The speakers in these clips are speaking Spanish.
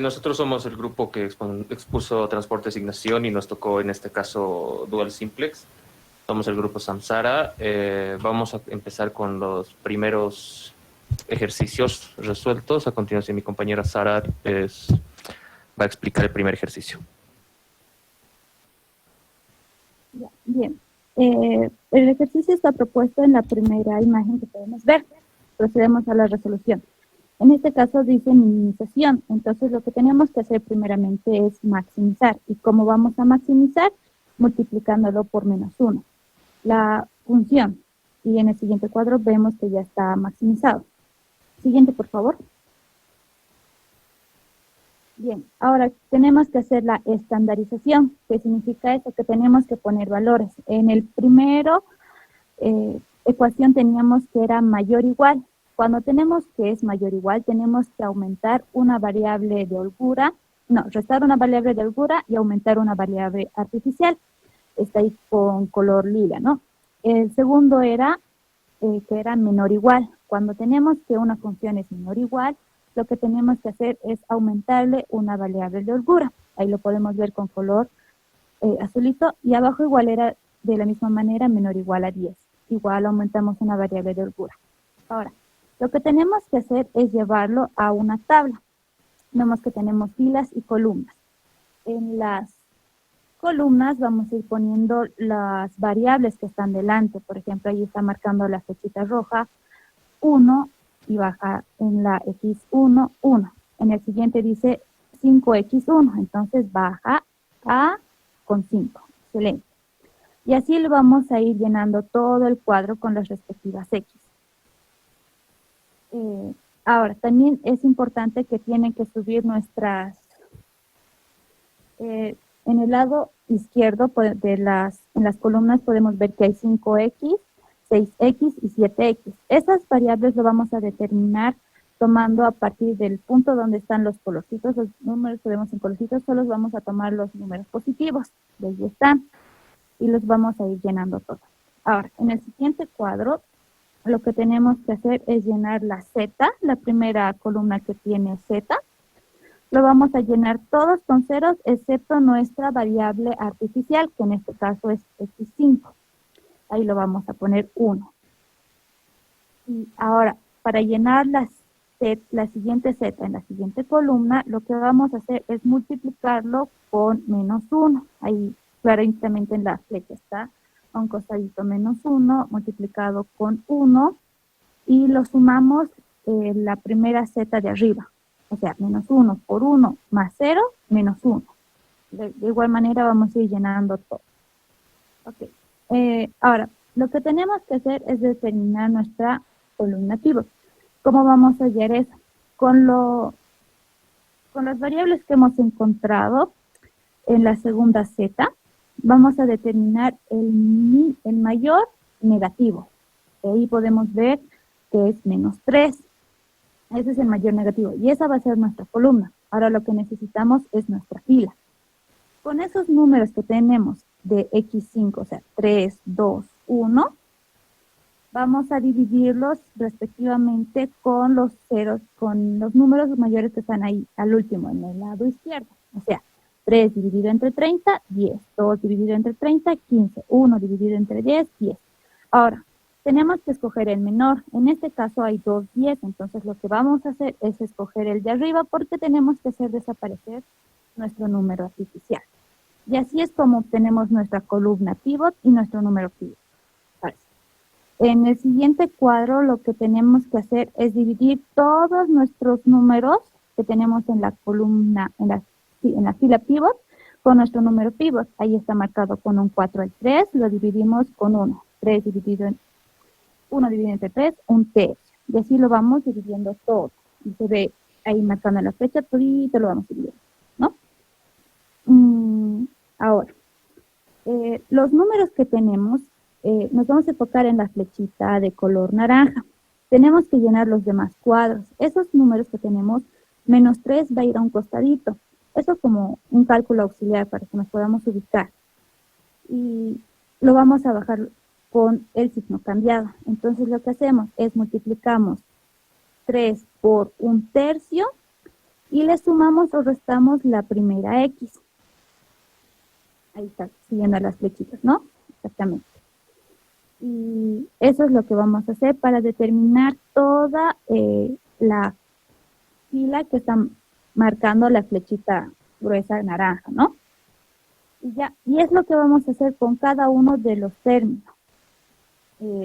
Nosotros somos el grupo que expuso Transporte Asignación y nos tocó en este caso Dual Simplex. Somos el grupo Samsara. Vamos a empezar con los primeros ejercicios resueltos. A continuación mi compañera Sara va a explicar el primer ejercicio. Bien, el ejercicio está propuesto en la primera imagen que podemos ver. Procedemos a la resolución. En este caso dice minimización, entonces lo que tenemos que hacer primeramente es maximizar. ¿Y cómo vamos a maximizar? Multiplicándolo por -1. La función, y en el siguiente cuadro vemos que ya está maximizado. Siguiente, por favor. Bien, ahora tenemos que hacer la estandarización. ¿Qué significa eso? Que tenemos que poner valores. En el primero ecuación teníamos que era mayor o igual. Cuando tenemos que es mayor o igual, tenemos que aumentar una variable de holgura, restar una variable de holgura y aumentar una variable artificial. Está ahí con color lila, ¿no? El segundo era que era menor o igual. Cuando tenemos que una función es menor o igual, lo que tenemos que hacer es aumentarle una variable de holgura. Ahí lo podemos ver con color azulito. Y abajo igual era de la misma manera menor o igual a 10. Igual aumentamos una variable de holgura. Ahora, lo que tenemos que hacer es llevarlo a una tabla. Vemos que tenemos filas y columnas. En las columnas vamos a ir poniendo las variables que están delante. Por ejemplo, ahí está marcando la flechita roja, 1, y baja en la X1, 1. En el siguiente dice 5X1, entonces baja a con 5. Excelente. Y así lo vamos a ir llenando todo el cuadro con las respectivas X. Ahora, también es importante que tienen que subir nuestras... en el lado izquierdo en las columnas podemos ver que hay 5X, 6X y 7X. Esas variables lo vamos a determinar tomando a partir del punto donde están los colorcitos. Los números que vemos en colorcitos solo vamos a tomar los números positivos. De ahí están. Y los vamos a ir llenando todos. Ahora, en el siguiente cuadro, lo que tenemos que hacer es llenar la Z, la primera columna que tiene Z. Lo vamos a llenar todos con ceros, excepto nuestra variable artificial, que en este caso es X5. Ahí lo vamos a poner 1. Y ahora, para llenar la siguiente Z en la siguiente columna, lo que vamos a hacer es multiplicarlo con -1. Ahí claramente en la flecha está a un costadito -1 multiplicado con 1 y lo sumamos la primera Z de arriba. O sea, -1 por 1 más 0, -1. De igual manera vamos a ir llenando todo. Ok. Ahora, lo que tenemos que hacer es determinar nuestra columna pivot. ¿Cómo vamos a hallar eso? Con las variables que hemos encontrado en la segunda Z, vamos a determinar el mayor negativo. Ahí podemos ver que es -3. Ese es el mayor negativo. Y esa va a ser nuestra columna. Ahora lo que necesitamos es nuestra fila. Con esos números que tenemos de X5, o sea, 3, 2, 1, vamos a dividirlos respectivamente con los ceros, con los números mayores que están ahí al último, en el lado izquierdo. O sea, 3 dividido entre 30, 10. 2 dividido entre 30, 15. 1 dividido entre 10, 10. Ahora, tenemos que escoger el menor. En este caso hay 2 10, entonces lo que vamos a hacer es escoger el de arriba porque tenemos que hacer desaparecer nuestro número artificial. Y así es como obtenemos nuestra columna pivot y nuestro número pivot. En el siguiente cuadro lo que tenemos que hacer es dividir todos nuestros números que tenemos en la columna, en la fila pivot, con nuestro número pivot. Ahí está marcado con un 4 al 3, lo dividimos con 1. 3 dividido en 1 dividido entre 3, un tercio. Y así lo vamos dividiendo todo. Y se ve ahí marcando la fecha, todito lo vamos dividiendo, ¿no? Ahora, los números que tenemos, nos vamos a enfocar en la flechita de color naranja. Tenemos que llenar los demás cuadros. Esos números que tenemos, -3 va a ir a un costadito. Eso es como un cálculo auxiliar para que nos podamos ubicar. Y lo vamos a bajar con el signo cambiado. Entonces lo que hacemos es multiplicamos 3 por un tercio y le sumamos o restamos la primera X. Ahí está, siguiendo las flechitas, ¿no? Exactamente. Y eso es lo que vamos a hacer para determinar toda la fila que está marcando la flechita gruesa naranja, ¿no? Y es lo que vamos a hacer con cada uno de los términos.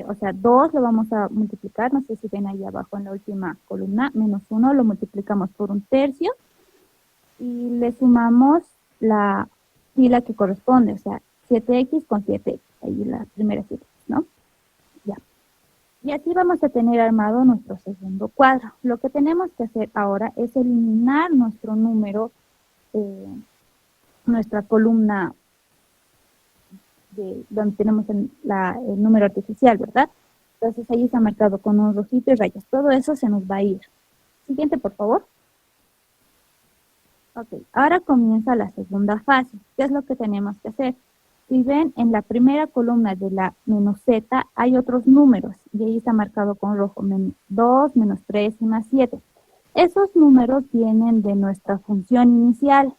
O sea, 2 lo vamos a multiplicar, no sé si ven ahí abajo en la última columna, menos 1 lo multiplicamos por 1/3 y le sumamos la fila que corresponde, o sea, 7x con 7x, ahí la primera 7x, ¿no? Ya. Y así vamos a tener armado nuestro segundo cuadro. Lo que tenemos que hacer ahora es eliminar nuestro número, nuestra columna donde tenemos el número artificial, ¿verdad? Entonces ahí está marcado con un rojito y rayas. Todo eso se nos va a ir. Siguiente, por favor. Ok, ahora comienza la segunda fase. ¿Qué es lo que tenemos que hacer? Si ven, en la primera columna de la menos z hay otros números y ahí está marcado con rojo, menos 2, menos 3 y más 7. Esos números vienen de nuestra función inicial.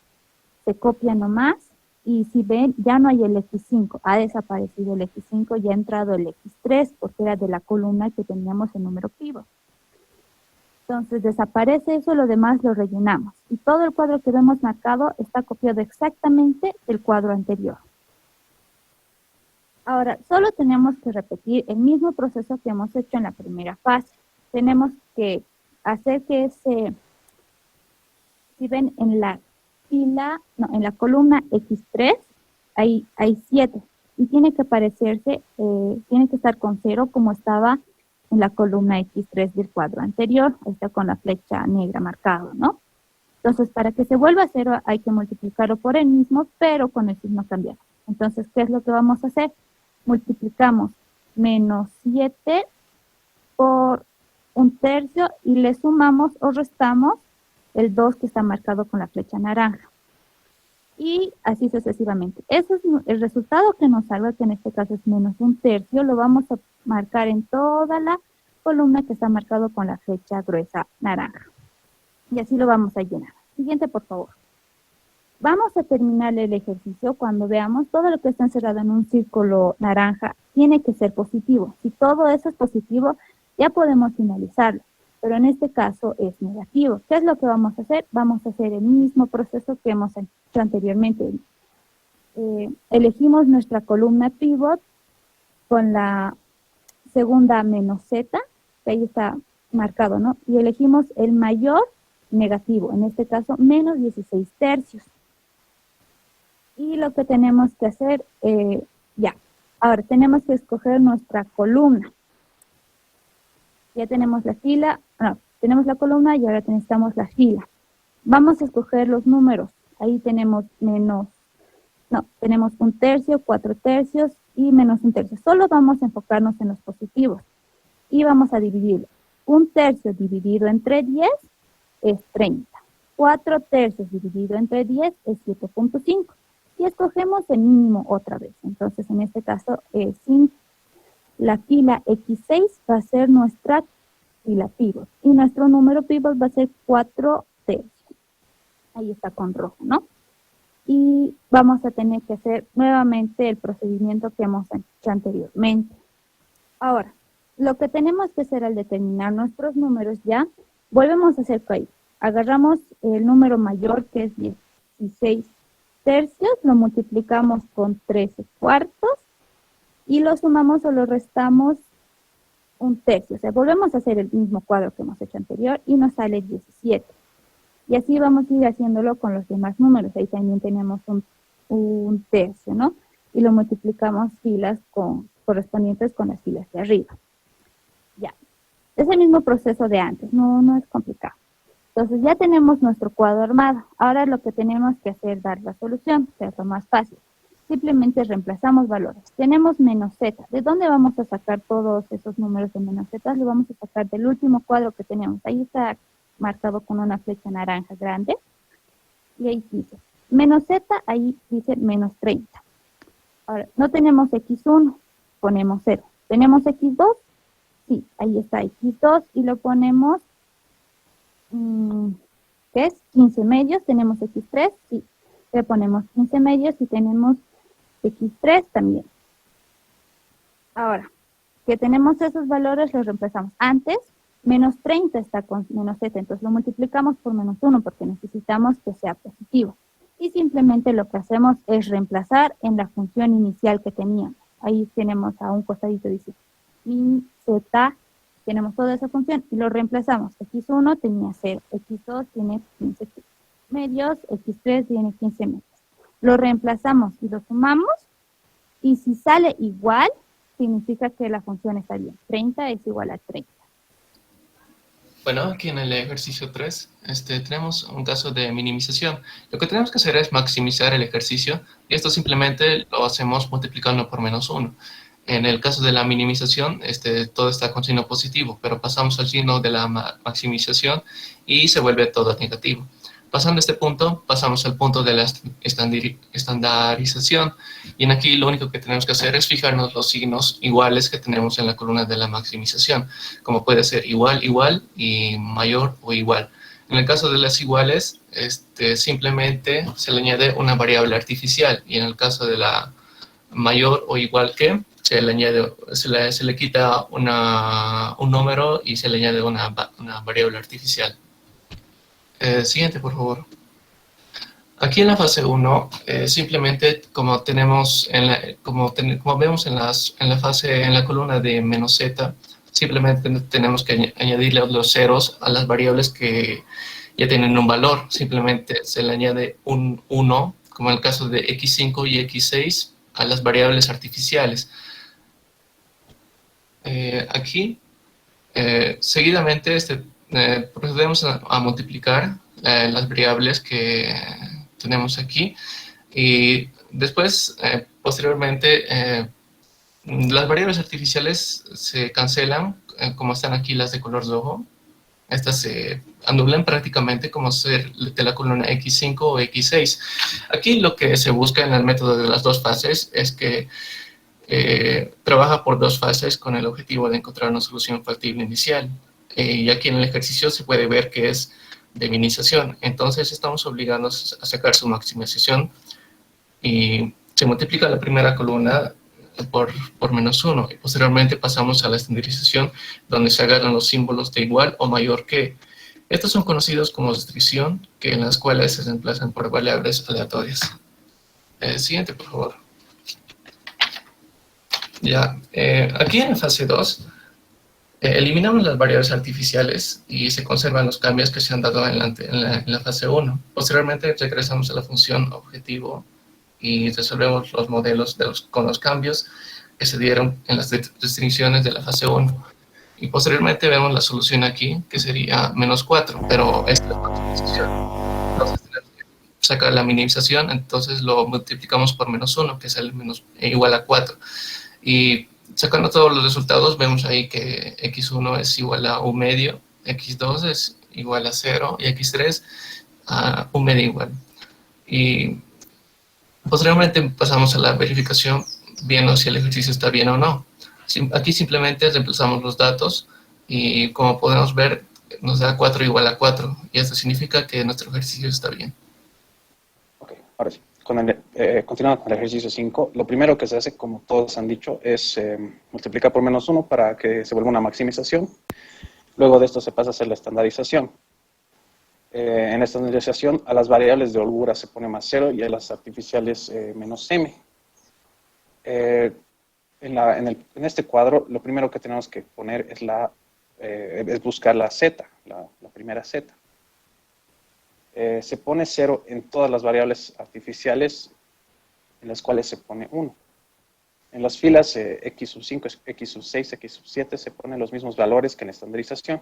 Se copian nomás y si ven, ya no hay el X5, ha desaparecido el X5 y ha entrado el X3 porque era de la columna que teníamos el número pivot. Entonces desaparece eso, lo demás lo rellenamos. Y todo el cuadro que vemos marcado está copiado exactamente del cuadro anterior. Ahora, solo tenemos que repetir el mismo proceso que hemos hecho en la primera fase. Tenemos que hacer que si ven en la en la columna X3, hay 7. Y tiene que parecerse, tiene que estar con 0 como estaba en la columna X3 del cuadro anterior. Ahí está con la flecha negra marcado, ¿no? Entonces, para que se vuelva a 0 hay que multiplicarlo por el mismo, pero con el signo cambiado. Entonces, ¿qué es lo que vamos a hacer? Multiplicamos menos 7 por 1/3 y le sumamos o restamos el 2 que está marcado con la flecha naranja. Y así sucesivamente. Ese es el resultado que nos salga, que en este caso es menos 1/3, lo vamos a marcar en toda la columna que está marcado con la flecha gruesa naranja. Y así lo vamos a llenar. Siguiente, por favor. Vamos a terminar el ejercicio cuando veamos todo lo que está encerrado en un círculo naranja tiene que ser positivo. Si todo eso es positivo, ya podemos finalizarlo. Pero en este caso es negativo. ¿Qué es lo que vamos a hacer? Vamos a hacer el mismo proceso que hemos hecho anteriormente. Elegimos nuestra columna pivot con la segunda menos z, que ahí está marcado, ¿no? Y elegimos el mayor negativo, en este caso menos 16/3. Y lo que tenemos que hacer, ahora tenemos que escoger nuestra columna. Ya tenemos la fila, tenemos la columna y ahora necesitamos la fila. Vamos a escoger los números. Ahí tenemos tenemos 1/3, 4/3 y menos 1/3. Solo vamos a enfocarnos en los positivos. Y vamos a dividirlo. 1/3 dividido entre 10 es 30. 4/3 dividido entre 10 es 7.5. Y escogemos el mínimo otra vez. Entonces, en este caso, la fila X6 va a ser nuestra fila pivot. Y nuestro número pivot va a ser 4/3. Ahí está con rojo, ¿no? Y vamos a tener que hacer nuevamente el procedimiento que hemos hecho anteriormente. Ahora, lo que tenemos que hacer al determinar nuestros números ya, volvemos a hacer ahí. Agarramos el número mayor, que es 16/3, lo multiplicamos con 13/4 y lo sumamos o lo restamos 1/3. O sea, volvemos a hacer el mismo cuadro que hemos hecho anterior y nos sale 17. Y así vamos a ir haciéndolo con los demás números. Ahí también tenemos 1/3, ¿no? Y lo multiplicamos filas correspondientes con las filas de arriba. Ya. Es el mismo proceso de antes, no es complicado. Entonces ya tenemos nuestro cuadro armado. Ahora lo que tenemos que hacer es dar la solución, que es lo más fácil. Simplemente reemplazamos valores. Tenemos menos z. ¿De dónde vamos a sacar todos esos números de menos z? Lo vamos a sacar del último cuadro que tenemos. Ahí está marcado con una flecha naranja grande. Y ahí dice menos z, ahí dice menos 30. Ahora, no tenemos x1, ponemos 0. ¿Tenemos x2? Sí, ahí está x2 y lo ponemos que es 15 medios, tenemos x3, sí, le ponemos 15 medios y tenemos x3 también. Ahora, que tenemos esos valores, los reemplazamos. Antes, menos 30 está con menos 7, entonces lo multiplicamos por menos 1 porque necesitamos que sea positivo. Y simplemente lo que hacemos es reemplazar en la función inicial que teníamos. Ahí tenemos a un costadito, dice min z, tenemos toda esa función y lo reemplazamos. X1 tenía 0, X2 tiene 15 medios, X3 tiene 15 medios. Lo reemplazamos y lo sumamos y si sale igual, significa que la función está bien. 30 es igual a 30. Bueno, aquí en el ejercicio 3 tenemos un caso de minimización. Lo que tenemos que hacer es maximizar el ejercicio y esto simplemente lo hacemos multiplicando por menos 1. En el caso de la minimización, todo está con signo positivo, pero pasamos al signo de la maximización y se vuelve todo negativo. Pasando este punto, pasamos al punto de la estandarización. Y en aquí lo único que tenemos que hacer es fijarnos los signos iguales que tenemos en la columna de la maximización, como puede ser igual, igual y mayor o igual. En el caso de las iguales, simplemente se le añade una variable artificial. Y en el caso de la mayor o igual que, se le quita un número y se le añade una variable artificial. Siguiente, por favor. Aquí en la fase 1, simplemente como tenemos, como vemos en la columna de menos z, simplemente tenemos que añadirle los ceros a las variables que ya tienen un valor. Simplemente se le añade un 1, como en el caso de x5 y x6, a las variables artificiales. Aquí, seguidamente, procedemos a multiplicar las variables que tenemos aquí y después, posteriormente, las variables artificiales se cancelan, como están aquí las de color rojo. Estas se anulan prácticamente como ser de la columna x5 o x6. Aquí lo que se busca en el método de las dos fases es que trabaja por dos fases con el objetivo de encontrar una solución factible inicial. Y aquí en el ejercicio se puede ver que es de minimización. Entonces estamos obligados a sacar su maximización y se multiplica la primera columna por menos 1 y posteriormente pasamos a la estandarización donde se agarran los símbolos de igual o mayor que. Estos son conocidos como restricción, que en las cuales se reemplazan por variables aleatorias. Siguiente, por favor. Ya, aquí en la fase 2 eliminamos las variables artificiales y se conservan los cambios que se han dado en la fase 1. Posteriormente regresamos a la función objetivo y resolvemos los modelos con los cambios que se dieron en las restricciones de la fase 1. Y posteriormente vemos la solución aquí, que sería menos 4, pero esta es la maximización. Entonces tenemos que sacar la minimización, entonces lo multiplicamos por menos 1, que es igual a 4. Y sacando todos los resultados, vemos ahí que x1 es igual a 1 medio, x2 es igual a 0 y x3 a 1 medio igual. Y posteriormente pasamos a la verificación viendo si el ejercicio está bien o no. Aquí simplemente reemplazamos los datos y como podemos ver nos da 4 igual a 4 y esto significa que nuestro ejercicio está bien. Ok, ahora sí. Continuando con el ejercicio 5, lo primero que se hace, como todos han dicho, es multiplicar por menos 1 para que se vuelva una maximización. Luego de esto se pasa a hacer la estandarización. En la estandarización a las variables de holgura se pone más 0 y a las artificiales menos m. En este cuadro, lo primero que tenemos que poner es buscar la z, la primera z. Se pone 0 en todas las variables artificiales en las cuales se pone 1. En las filas x5, x6, x7 se ponen los mismos valores que en la estandarización.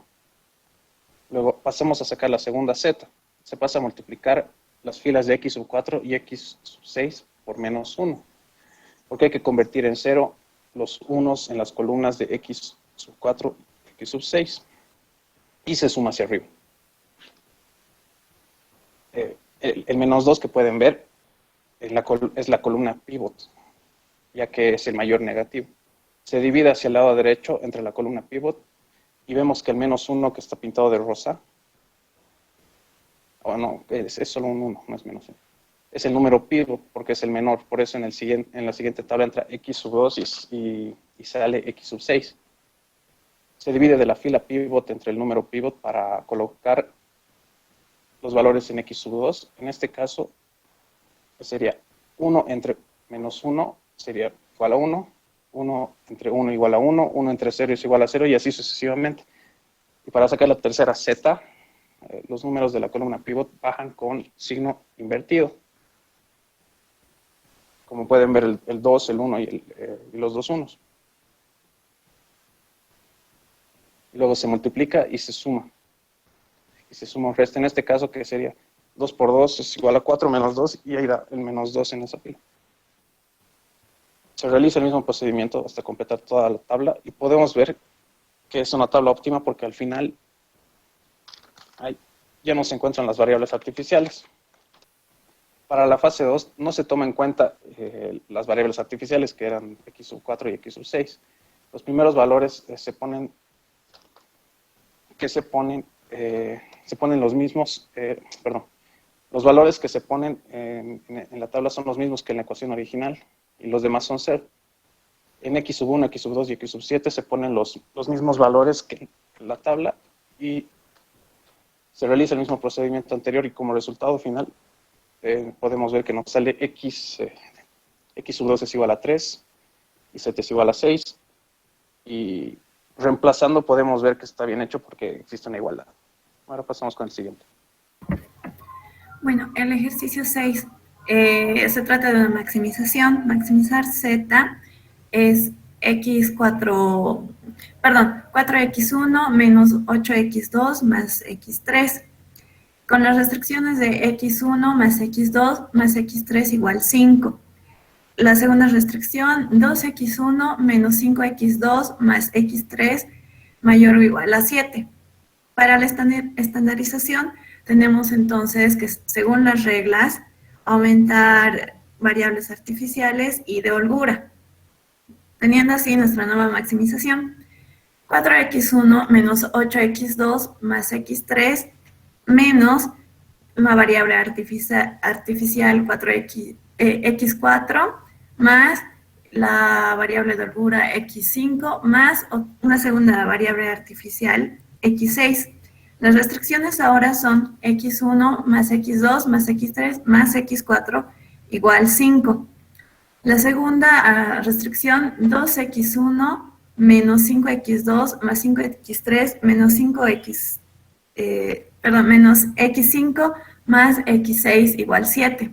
Luego pasamos a sacar la segunda z. Se pasa a multiplicar las filas de x4 y x6 por menos 1. Porque hay que convertir en 0 los unos en las columnas de x4 y x6. Y se suma hacia arriba. El menos 2 que pueden ver es la columna pivot, ya que es el mayor negativo. Se divide hacia el lado derecho entre la columna pivot y vemos que el menos 1 que está pintado de rosa, o no, es solo un 1, no es menos 1. Es el número pivot porque es el menor, por eso en la siguiente tabla entra x sub 2 y sale x sub 6. Se divide de la fila pivot entre el número pivot para colocar los valores en x sub 2. En este caso sería 1 entre menos 1 sería igual a 1, 1 entre 1 igual a 1, 1 entre 0 es igual a 0 y así sucesivamente. Y para sacar la tercera z, los números de la columna pivot bajan con signo invertido. Como pueden ver, el 2, el 1 y los dos unos. Y luego se multiplica y se suma. Y se suma un resto. En este caso, que sería 2 por 2 es igual a 4 menos 2, y ahí da el menos 2 en esa fila. Se realiza el mismo procedimiento hasta completar toda la tabla, y podemos ver que es una tabla óptima porque al final ya no se encuentran las variables artificiales. Para la fase 2 no se toma en cuenta las variables artificiales, que eran x sub 4 y x sub 6. Los primeros valores se ponen los mismos, los valores que se ponen en la tabla son los mismos que en la ecuación original, y los demás son 0. En x sub 1, x sub 2 y x sub 7 se ponen los mismos valores que en la tabla, y se realiza el mismo procedimiento anterior, y como resultado final podemos ver que nos sale x sub 2 es igual a 3, y 7 es igual a 6, y reemplazando podemos ver que está bien hecho porque existe una igualdad. Ahora pasamos con el siguiente. Bueno, el ejercicio 6 se trata de una maximización. Maximizar z es 4x1 menos 8x2 más x3. Con las restricciones de x1 más x2 más x3 igual 5. La segunda restricción, 2x1 menos 5x2 más x3 mayor o igual a 7. Para la estandarización tenemos entonces que, según las reglas, aumentar variables artificiales y de holgura, teniendo así nuestra nueva maximización. 4x1 menos 8x2 más x3 menos una variable artificial 4x4 más la variable de holgura x5 más una segunda variable artificial x6. Las restricciones ahora son x1 más x2 más x3 más x4 igual 5. La segunda restricción, 2x1 menos 5x2 más 5x3 menos menos x5 más x6 igual 7.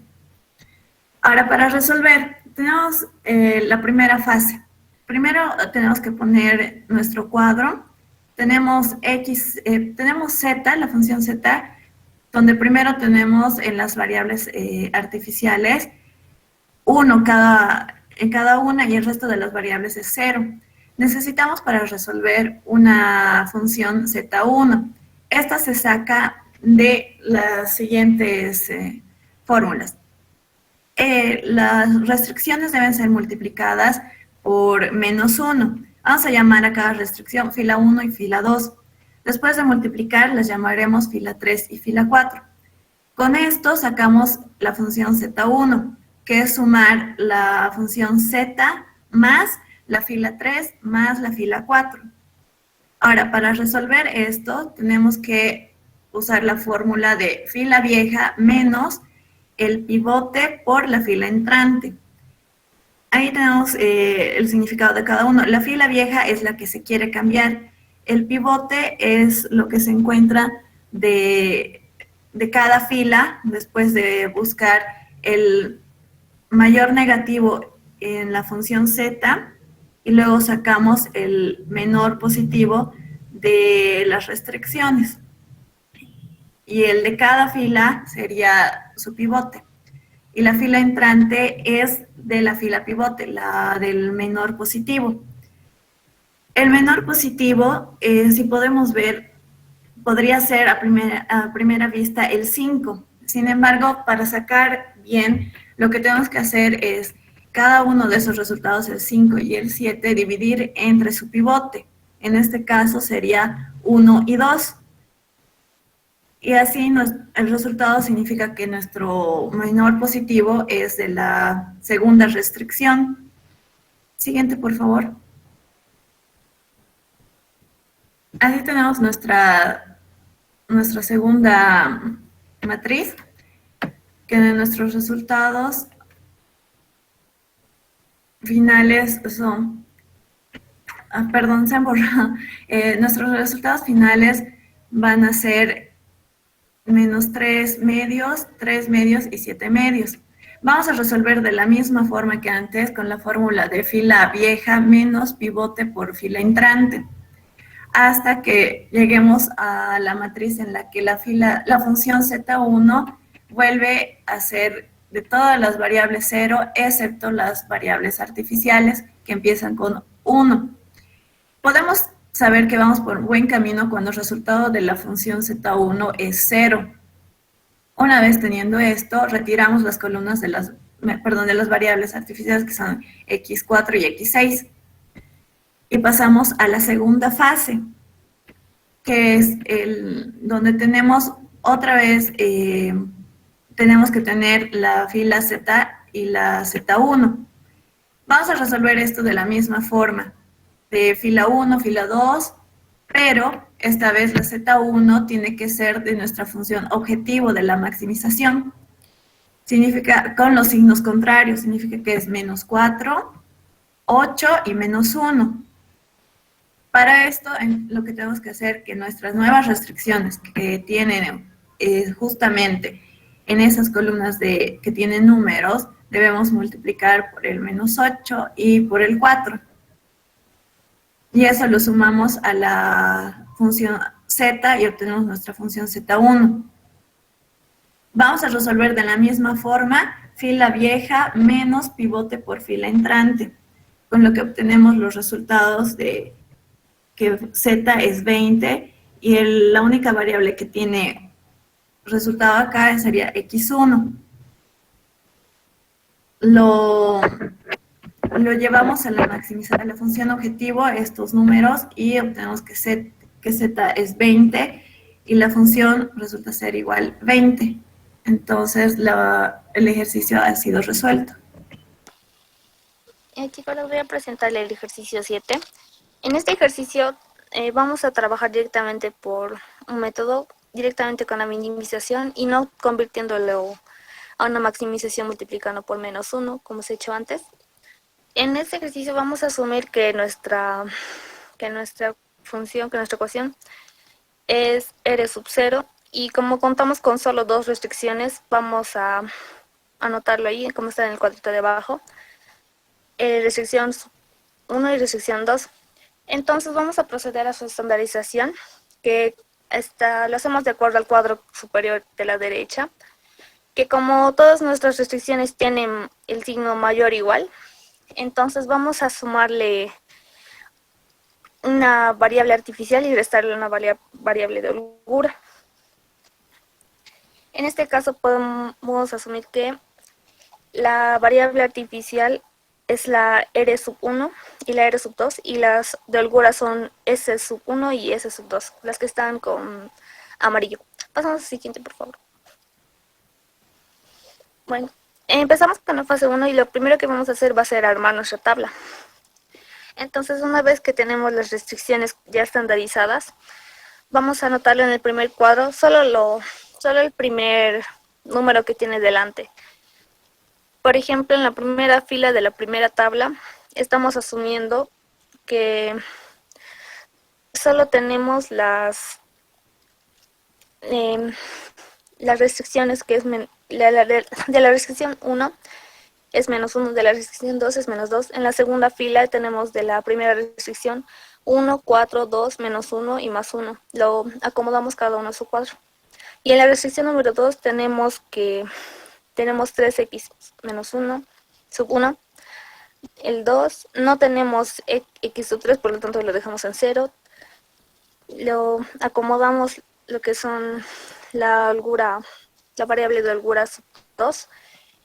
Ahora, para resolver, tenemos la primera fase. Primero tenemos que poner nuestro cuadro. Tenemos z, la función z, donde primero tenemos en las variables artificiales 1 en cada una, y el resto de las variables es 0. Necesitamos para resolver una función z1. Esta se saca de las siguientes fórmulas. Las restricciones deben ser multiplicadas por menos 1. Vamos a llamar a cada restricción fila 1 y fila 2. Después de multiplicar, las llamaremos fila 3 y fila 4. Con esto sacamos la función z1, que es sumar la función z más la fila 3 más la fila 4. Ahora, para resolver esto, tenemos que usar la fórmula de fila vieja menos el pivote por la fila entrante. Ahí tenemos el significado de cada uno. La fila vieja es la que se quiere cambiar. El pivote es lo que se encuentra de cada fila después de buscar el mayor negativo en la función z, y luego sacamos el menor positivo de las restricciones. Y el de cada fila sería su pivote. Y la fila entrante es de la fila pivote, la del menor positivo. El menor positivo, si podemos ver, podría ser a primera vista el 5. Sin embargo, para sacar bien, lo que tenemos que hacer es cada uno de esos resultados, el 5 y el 7, dividir entre su pivote. En este caso sería 1 y 2. Y así el resultado significa que nuestro menor positivo es de la segunda restricción. Siguiente, por favor. Así tenemos nuestra segunda matriz, que de nuestros resultados finales son, perdón, se han borrado. Nuestros resultados finales van a ser menos 3 medios, 3 medios y 7 medios. Vamos a resolver de la misma forma que antes con la fórmula de fila vieja menos pivote por fila entrante, hasta que lleguemos a la matriz en la que la función Z1 vuelve a ser de todas las variables 0, excepto las variables artificiales que empiezan con 1. Podemos saber que vamos por buen camino cuando el resultado de la función Z1 es 0. Una vez teniendo esto, retiramos las columnas de las variables artificiales que son x4 y x6. Y pasamos a la segunda fase, que es donde tenemos otra vez, tenemos que tener la fila Z y la Z1. Vamos a resolver esto de la misma forma, de fila 1, fila 2, pero esta vez la Z1 tiene que ser de nuestra función objetivo de la maximización. Significa, con los signos contrarios, significa que es menos 4, 8 y menos 1. Para esto, lo que tenemos que hacer es que nuestras nuevas restricciones que tienen justamente en esas columnas que tienen números, debemos multiplicar por el menos 8 y por el 4. Y eso lo sumamos a la función z y obtenemos nuestra función z1. Vamos a resolver de la misma forma fila vieja menos pivote por fila entrante, con lo que obtenemos los resultados de que z es 20 y la única variable que tiene resultado acá sería x1. Lo llevamos a maximizar a la función objetivo, estos números, y obtenemos que z es 20 y la función resulta ser igual 20. Entonces el ejercicio ha sido resuelto. Chicos, les voy a presentar el ejercicio 7. En este ejercicio vamos a trabajar directamente por un método, directamente con la minimización y no convirtiéndolo a una maximización multiplicando por menos 1, como se ha hecho antes. En este ejercicio vamos a asumir que nuestra función, que nuestra ecuación es R sub 0, y como contamos con solo dos restricciones, vamos a anotarlo ahí, como está en el cuadrito de abajo, restricción 1 y restricción 2. Entonces vamos a proceder a su estandarización, que lo hacemos de acuerdo al cuadro superior de la derecha, que como todas nuestras restricciones tienen el signo mayor o igual, entonces vamos a sumarle una variable artificial y restarle una variable de holgura. En este caso podemos asumir que la variable artificial es la R sub 1 y la R sub 2, y las de holgura son S sub 1 y S sub 2, las que están con amarillo. Pasamos al siguiente, por favor. Bueno, empezamos con la fase 1 y lo primero que vamos a hacer va a ser armar nuestra tabla. Entonces, una vez que tenemos las restricciones ya estandarizadas, vamos a anotarlo en el primer cuadro, solo el primer número que tiene delante. Por ejemplo, en la primera fila de la primera tabla, estamos asumiendo que solo tenemos las restricciones, que es de la restricción 1 es menos 1, de la restricción 2 es menos 2. En la segunda fila tenemos de la primera restricción 1, 4, 2, menos 1 y más 1. Lo acomodamos cada uno a su cuadro. Y en la restricción número 2 tenemos 3x menos 1, sub 1. El 2 no tenemos x sub 3, por lo tanto lo dejamos en 0. Lo acomodamos lo que son la variable de holgura sub 2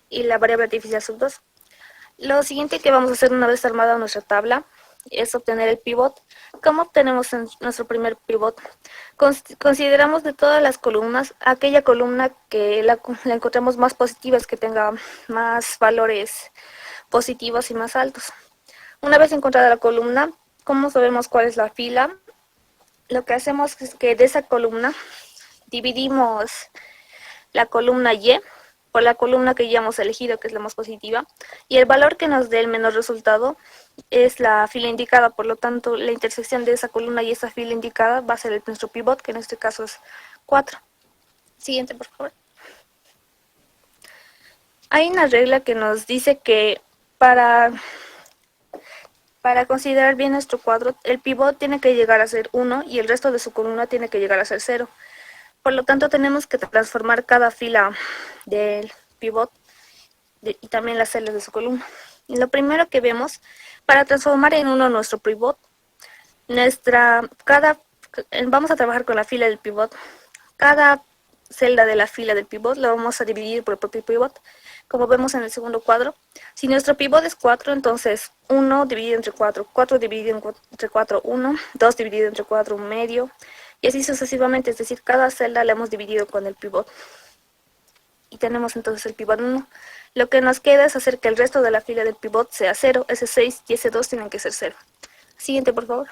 y la variable artificial sub 2. Lo siguiente que vamos a hacer una vez armada nuestra tabla es obtener el pivot. ¿Cómo obtenemos nuestro primer pivot? Consideramos de todas las columnas aquella columna que la encontremos más positiva, que tenga más valores positivos y más altos. Una vez encontrada la columna, ¿cómo sabemos cuál es la fila? Lo que hacemos es que de esa columna dividimos la columna Y por la columna que ya hemos elegido, que es la más positiva, y el valor que nos dé el menor resultado es la fila indicada. Por lo tanto, la intersección de esa columna y esa fila indicada va a ser nuestro pivot, que en este caso es 4. Siguiente, por favor. Hay una regla que nos dice que para considerar bien nuestro cuadro, el pivot tiene que llegar a ser 1 y el resto de su columna tiene que llegar a ser 0. Por lo tanto, tenemos que transformar cada fila del pivot y también las celdas de su columna. Y lo primero que vemos, para transformar en 1 nuestro pivot, vamos a trabajar con la fila del pivot. Cada celda de la fila del pivot la vamos a dividir por el propio pivot, como vemos en el segundo cuadro. Si nuestro pivot es 4, entonces 1 dividido entre 4, 4 dividido entre 4, 1, 2 dividido entre 4, 1 medio, y así sucesivamente, es decir, cada celda la hemos dividido con el pivot. Y tenemos entonces el pivot 1. Lo que nos queda es hacer que el resto de la fila del pivot sea 0. Ese 6 y ese 2 tienen que ser 0. Siguiente, por favor.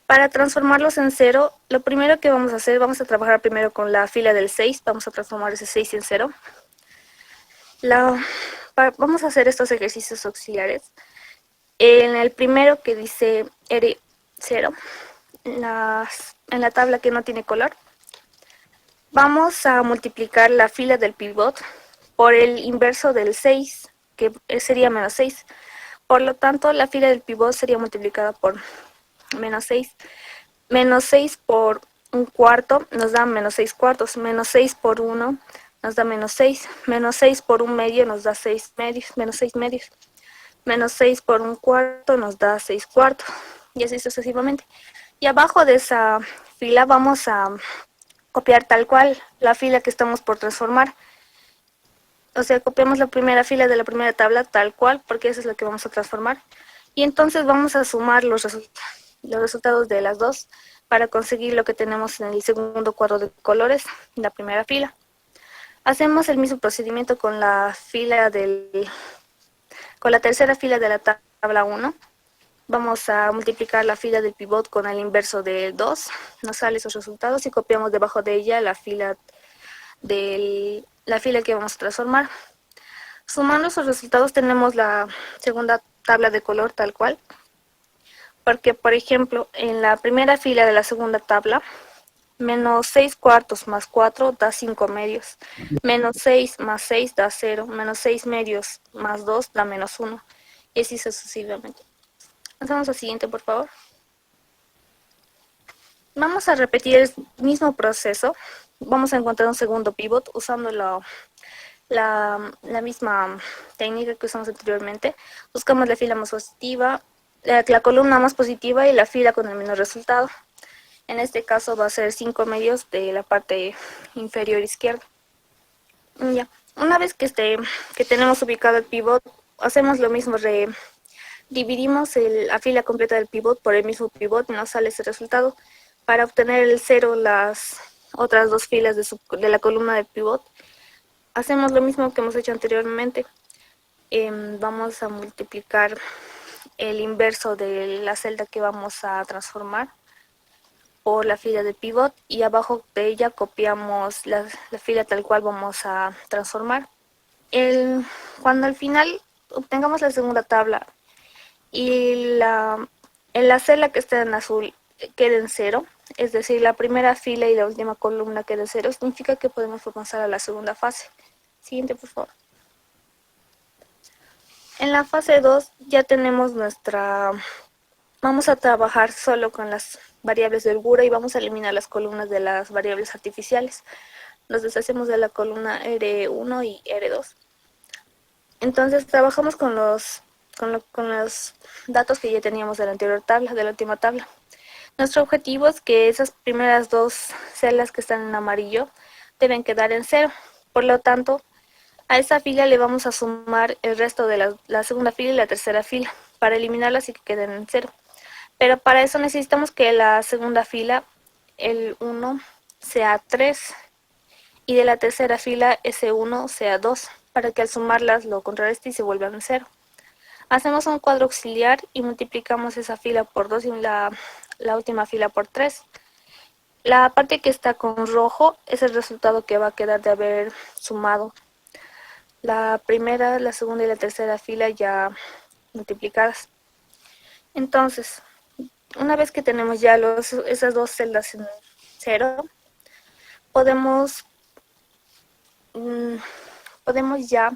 Para transformarlos en 0, lo primero que vamos a hacer, vamos a trabajar primero con la fila del 6. Vamos a transformar ese 6 en 0. Vamos a hacer estos ejercicios auxiliares. En el primero que dice R0, en la tabla que no tiene color, vamos a multiplicar la fila del pivot por el inverso del 6, que sería menos 6. Por lo tanto, la fila del pivot sería multiplicada por menos 6. Menos 6 por un cuarto nos da menos 6 cuartos. Menos 6 por 1 nos da menos 6. Menos 6 por un medio nos da 6 medios. Menos 6 medios. Menos 6 por un cuarto nos da 6 cuartos. Y así sucesivamente. Y abajo de esa fila vamos a copiar tal cual la fila que estamos por transformar. O sea, copiamos la primera fila de la primera tabla tal cual, porque esa es la que vamos a transformar. Y entonces vamos a sumar los resultados de las dos para conseguir lo que tenemos en el segundo cuadro de colores, en la primera fila. Hacemos el mismo procedimiento con la tercera fila de la tabla 1. Vamos a multiplicar la fila del pivot con el inverso del 2. Nos salen esos resultados y copiamos debajo de ella la fila que vamos a transformar. Sumando esos resultados tenemos la segunda tabla de color tal cual. Porque, por ejemplo, en la primera fila de la segunda tabla, menos 6 cuartos más 4 da 5 medios. Menos 6 más 6 da 0. Menos 6 medios más 2 da menos 1. Y así sucesivamente. Pasamos al siguiente, por favor. Vamos a repetir el mismo proceso. Vamos a encontrar un segundo pivot usando la misma técnica que usamos anteriormente. Buscamos la fila más positiva, la columna más positiva y la fila con el menor resultado. En este caso va a ser 5 medios de la parte inferior izquierda. Ya. Una vez que tenemos ubicado el pivot, hacemos lo mismo. Dividimos la fila completa del pivot por el mismo pivot y nos sale ese resultado. Para obtener el 0, las otras dos filas de la columna del pivot, hacemos lo mismo que hemos hecho anteriormente. Vamos a multiplicar el inverso de la celda que vamos a transformar por la fila del pivot y abajo de ella copiamos la fila tal cual vamos a transformar. Cuando al final obtengamos la segunda tabla y en la celda que está en azul quede en 0, es decir, la primera fila y la última columna quede en 0, significa que podemos avanzar a la segunda fase. Siguiente, por favor. En la fase 2 ya tenemos vamos a trabajar solo con las variables de holgura y vamos a eliminar las columnas de las variables artificiales. Nos deshacemos de la columna R1 y R2. Entonces trabajamos con los datos que ya teníamos de la anterior tabla, de la última tabla. Nuestro objetivo es que esas primeras dos celdas que están en amarillo deben quedar en 0. Por lo tanto, a esa fila le vamos a sumar el resto de la segunda fila y la tercera fila. para eliminarlas y que queden en 0. Pero para eso necesitamos que la segunda fila, el 1, sea 3 y de la tercera fila ese 1 sea 2, para que al sumarlas lo contrarreste y se vuelvan 0. Hacemos un cuadro auxiliar y multiplicamos esa fila por 2 y la última fila por 3. La parte que está con rojo es el resultado que va a quedar de haber sumado la primera, la segunda y la tercera fila ya multiplicadas. Entonces, una vez que tenemos ya esas dos celdas en 0, podemos ya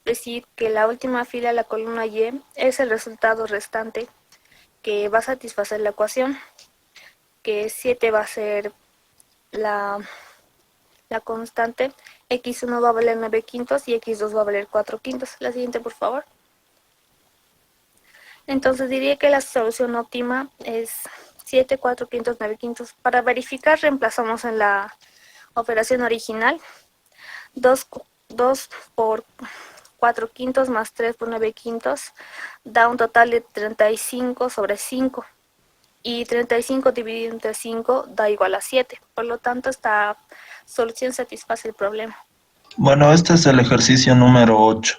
decir que la última fila, la columna Y, es el resultado restante que va a satisfacer la ecuación, que 7 va a ser la constante, x1 va a valer 9 quintos y x2 va a valer 4 quintos. La siguiente, por favor. Entonces diría que la solución óptima es 7, 4 quintos, 9 quintos. Para verificar, reemplazamos en la operación original 2 por 4 quintos más 3 por 9 quintos da un total de 35 sobre 5. Y 35 dividido entre 5 da igual a 7. Por lo tanto, esta solución satisface el problema. Bueno, este es el ejercicio número 8.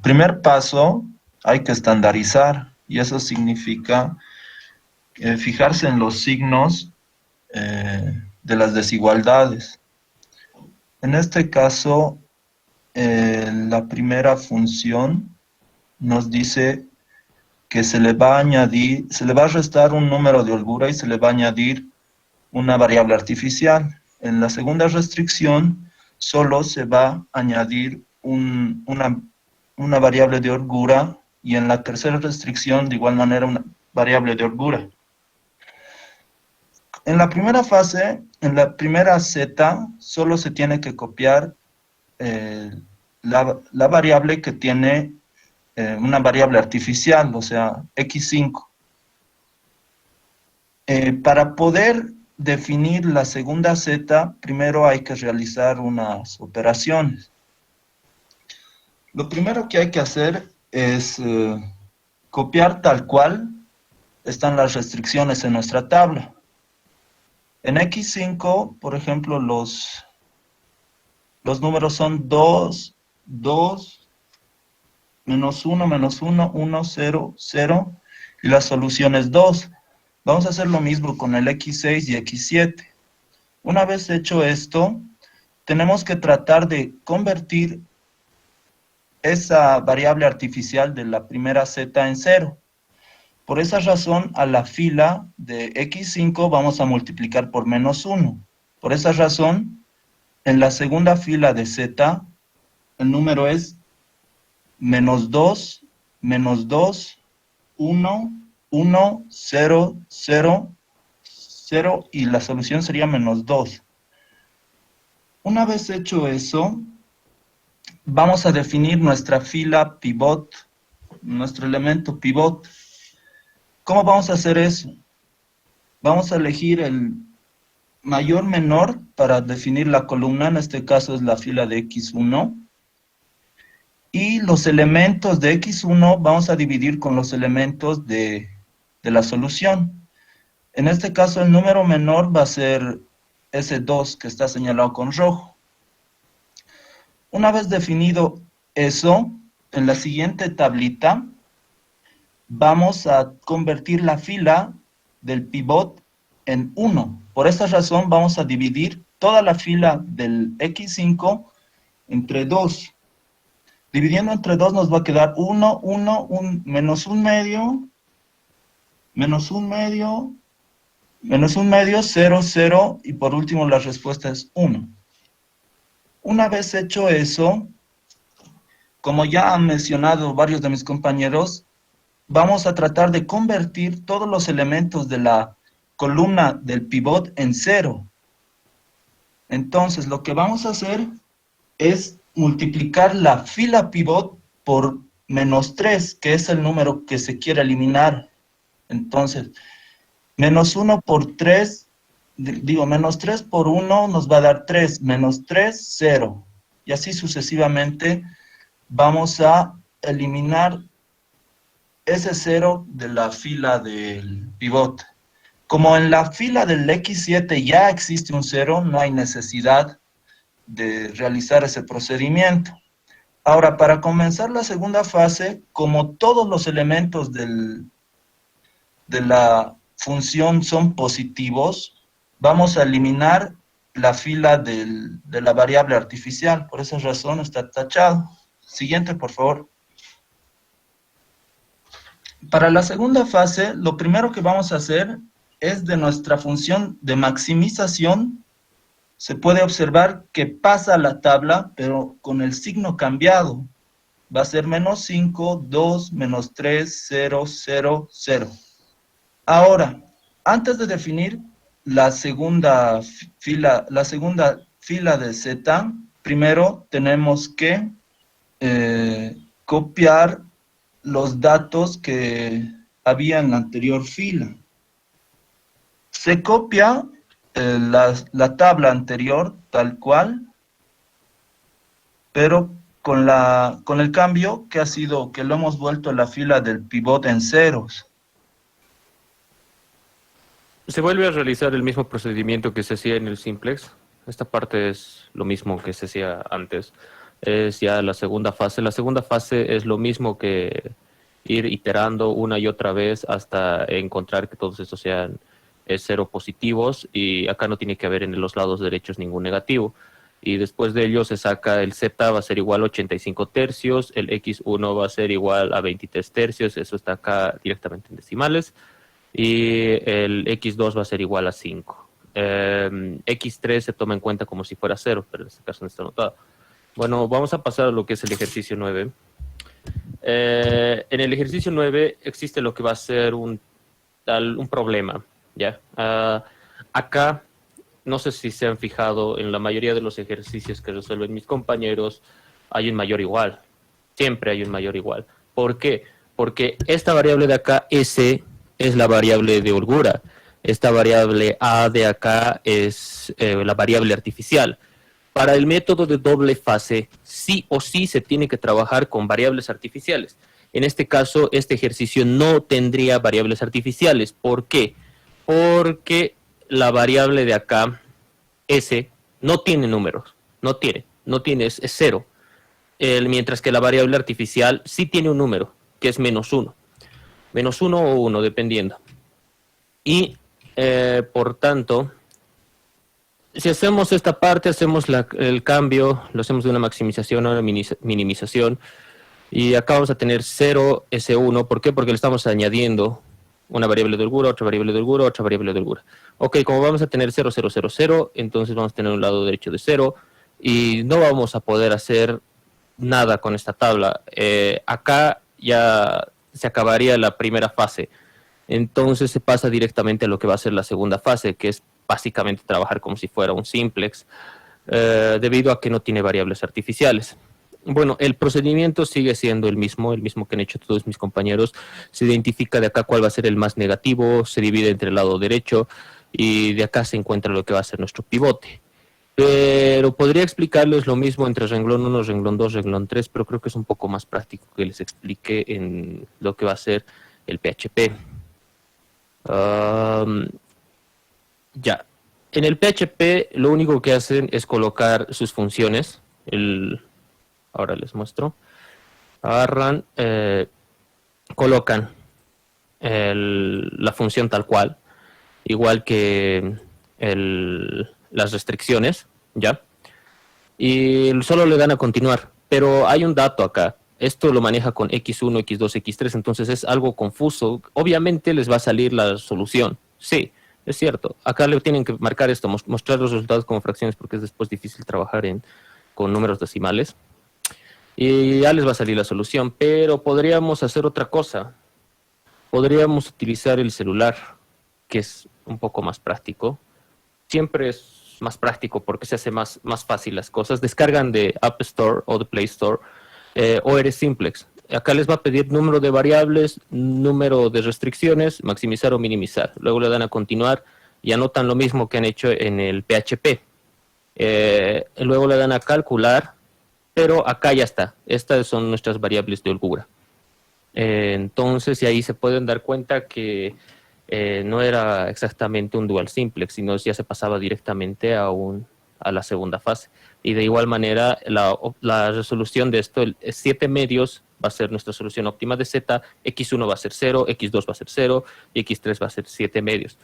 Primer paso, hay que estandarizar, y eso significa fijarse en los signos de las desigualdades. En este caso, la primera función nos dice que se le va a restar un número de holgura y se le va a añadir una variable artificial. En la segunda restricción, solo se va a añadir una variable de holgura, y en la tercera restricción, de igual manera, una variable de holgura. En la primera fase, en la primera z, solo se tiene que copiar la variable que tiene una variable artificial, o sea, x5. Para poder definir la segunda z, primero hay que realizar unas operaciones. Lo primero que hay que hacer es copiar tal cual están las restricciones en nuestra tabla. En x5, por ejemplo, los números son 2, 2, menos 1, menos 1, 1, 0, 0, y la solución es 2. Vamos a hacer lo mismo con el x6 y x7. Una vez hecho esto, tenemos que tratar de convertir esa variable artificial de la primera z en 0. Por esa razón, a la fila de x5 vamos a multiplicar por menos 1. Por esa razón, en la segunda fila de z, el número es menos 2, 1, 1, 0, 0, 0, y la solución sería menos 2. Una vez hecho eso, vamos a definir nuestra fila pivot, nuestro elemento pivot. ¿Cómo vamos a hacer eso? Vamos a elegir el mayor menor para definir la columna, en este caso es la fila de x1. Y los elementos de x1 vamos a dividir con los elementos de la solución. En este caso el número menor va a ser ese 2 que está señalado con rojo. Una vez definido eso, en la siguiente tablita vamos a convertir la fila del pivot en 1. Por esta razón vamos a dividir toda la fila del x5 entre 2. Dividiendo entre 2 nos va a quedar 1, 1, menos 1 medio, menos 1 medio, menos 1 medio, 0, 0, y por último la respuesta es 1. Una vez hecho eso, como ya han mencionado varios de mis compañeros, vamos a tratar de convertir todos los elementos de la columna del pivot en 0. Entonces, lo que vamos a hacer es multiplicar la fila pivot por menos 3, que es el número que se quiere eliminar. Entonces, menos 1 por 3, menos 3 por 1 nos va a dar 3, menos 3, 0. Y así sucesivamente vamos a eliminar ese 0 de la fila del pivote. Como en la fila del X7 ya existe un 0, no hay necesidad de realizar ese procedimiento. Ahora, para comenzar la segunda fase, como todos los elementos de la función son positivos, vamos a eliminar la fila de la variable artificial. Por esa razón está tachado. Siguiente, por favor. Para la segunda fase, lo primero que vamos a hacer es de nuestra función de maximización. Se puede observar que pasa la tabla, pero con el signo cambiado. Va a ser -5, 2, -3, 0, 0, 0. Ahora, antes de definir la segunda fila de Z, primero tenemos que copiar los datos que había en la anterior fila. Se copia la tabla anterior tal cual, pero con el cambio que ha sido que lo hemos vuelto a la fila del pivote en ceros. Se vuelve a realizar el mismo procedimiento que se hacía en el simplex. Esta parte es lo mismo que se hacía antes. Es ya la segunda fase. La segunda fase es lo mismo que ir iterando una y otra vez hasta encontrar que todos estos sean cero positivos, y acá no tiene que haber en los lados derechos ningún negativo. Y después de ello se saca el Z va a ser igual a 85 tercios, el X1 va a ser igual a 23 tercios, eso está acá directamente en decimales, y el X2 va a ser igual a 5. X3 se toma en cuenta como si fuera 0, pero en este caso no está anotado. Bueno, vamos a pasar a lo que es el ejercicio 9. En el ejercicio 9 existe lo que va a ser un problema, ¿ya? Acá, no sé si se han fijado, en la mayoría de los ejercicios que resuelven mis compañeros, hay un mayor igual. Siempre hay un mayor igual. ¿Por qué? Porque esta variable de acá, S, es la variable de holgura. Esta variable A de acá es la variable artificial. Para el método de doble fase, sí o sí se tiene que trabajar con variables artificiales. En este caso, este ejercicio no tendría variables artificiales. ¿Por qué? Porque la variable de acá, S, no tiene números. No tiene, es 0. Mientras que la variable artificial sí tiene un número, que es -1. -1 o 1, dependiendo. Y, por tanto, si hacemos esta parte, hacemos el cambio, lo hacemos de una maximización a una minimización, y acá vamos a tener 0 S1. ¿Por qué? Porque le estamos añadiendo una variable de holgura, otra variable de holgura, otra variable de holgura. Ok, como vamos a tener 0, 0, 0, 0, entonces vamos a tener un lado derecho de 0, y no vamos a poder hacer nada con esta tabla. Acá ya se acabaría la primera fase. Entonces se pasa directamente a lo que va a ser la segunda fase, que es básicamente trabajar como si fuera un simplex, debido a que no tiene variables artificiales. Bueno, el procedimiento sigue siendo el mismo que han hecho todos mis compañeros. Se identifica de acá cuál va a ser el más negativo, se divide entre el lado derecho, y de acá se encuentra lo que va a ser nuestro pivote. Pero podría explicarles lo mismo entre renglón 1, renglón 2, renglón 3, pero creo que es un poco más práctico que les explique en lo que va a ser el PHP. Ya. En el PHP lo único que hacen es colocar sus funciones. Ahora les muestro. Agarran, colocan la función tal cual, igual que las restricciones, ¿ya? Y solo le dan a continuar. Pero hay un dato acá. Esto lo maneja con X1, X2, X3, entonces es algo confuso. Obviamente les va a salir la solución. Sí, es cierto. Acá le tienen que marcar esto, mostrar los resultados como fracciones, porque es después difícil trabajar con números decimales. Y ya les va a salir la solución, pero podríamos hacer otra cosa. Podríamos utilizar el celular, que es un poco más práctico. Siempre es más práctico porque se hace más fácil las cosas. Descargan de App Store o de Play Store OR Simplex. Acá les va a pedir número de variables, número de restricciones, maximizar o minimizar. Luego le dan a continuar y anotan lo mismo que han hecho en el PHP. Luego le dan a calcular, pero acá ya está. Estas son nuestras variables de holgura. Entonces, y ahí se pueden dar cuenta que no era exactamente un dual simplex, sino ya se pasaba directamente a la segunda fase. Y de igual manera, la resolución de esto, el 7 medios va a ser nuestra solución óptima de Z, X1 va a ser 0, X2 va a ser 0 y X3 va a ser 7 medios.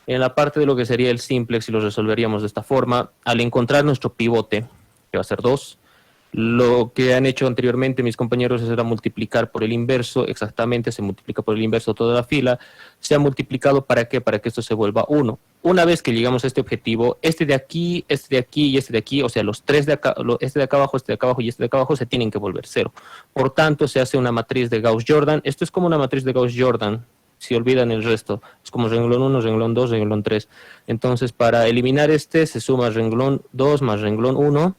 En la parte de lo que sería el simplex, y lo resolveríamos de esta forma, al encontrar nuestro pivote, que va a ser 2, lo que han hecho anteriormente mis compañeros era multiplicar por el inverso, exactamente se multiplica por el inverso toda la fila, se ha multiplicado ¿para qué? Para que esto se vuelva 1. Una vez que llegamos a este objetivo, este de aquí y este de aquí, o sea, los tres de acá, este de acá abajo, este de acá abajo y este de acá abajo se tienen que volver 0. Por tanto, se hace una matriz de Gauss-Jordan. Esto es como una matriz de Gauss-Jordan, si olvidan el resto. Es como renglón 1, renglón 2, renglón 3. Entonces, para eliminar este, se suma renglón 2 más renglón 1.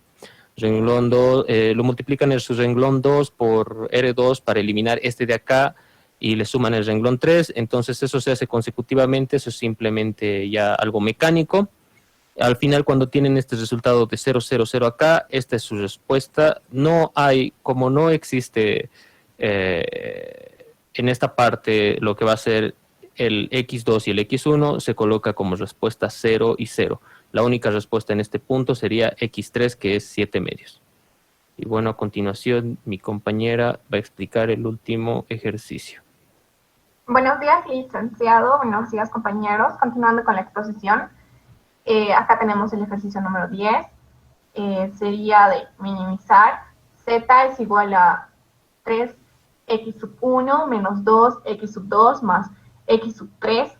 Renglón 2, lo multiplican en su renglón 2 por R2 para eliminar este de acá y le suman el renglón 3, entonces eso se hace consecutivamente, eso es simplemente ya algo mecánico. Al final, cuando tienen este resultado de 0, 0, 0 acá, esta es su respuesta. No hay, como no existe en esta parte lo que va a ser el X2 y el X1, se coloca como respuesta 0 y 0. La única respuesta en este punto sería X3, que es 7 medios. Y bueno, a continuación mi compañera va a explicar el último ejercicio. Buenos días, licenciado. Buenos días, compañeros. Continuando con la exposición, acá tenemos el ejercicio número 10. Sería de minimizar. Z es igual a 3x sub 1 menos 2x sub 2 más x sub 3.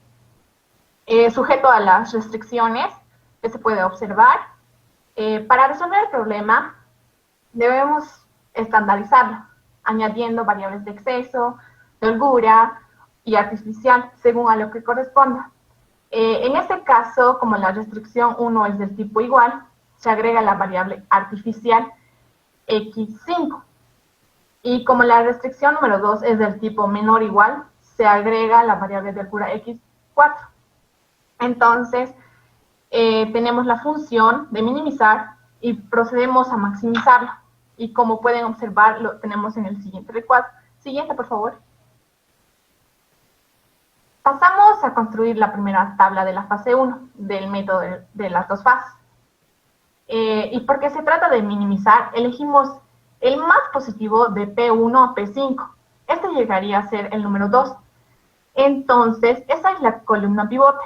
Sujeto a las restricciones que se puede observar. Para resolver el problema, debemos estandarizarlo, añadiendo variables de exceso, de holgura y artificial, según a lo que corresponda. En este caso, como la restricción 1 es del tipo igual, se agrega la variable artificial x5. Y como la restricción número 2 es del tipo menor o igual, se agrega la variable de holgura x4. Entonces, tenemos la función de minimizar y procedemos a maximizarla. Y como pueden observar, lo tenemos en el siguiente recuadro. Siguiente, por favor. Pasamos a construir la primera tabla de la fase 1 del método de las dos fases. Y porque se trata de minimizar, elegimos el más positivo de P1 a P5. Este llegaría a ser el número 2. Entonces, esa es la columna pivote,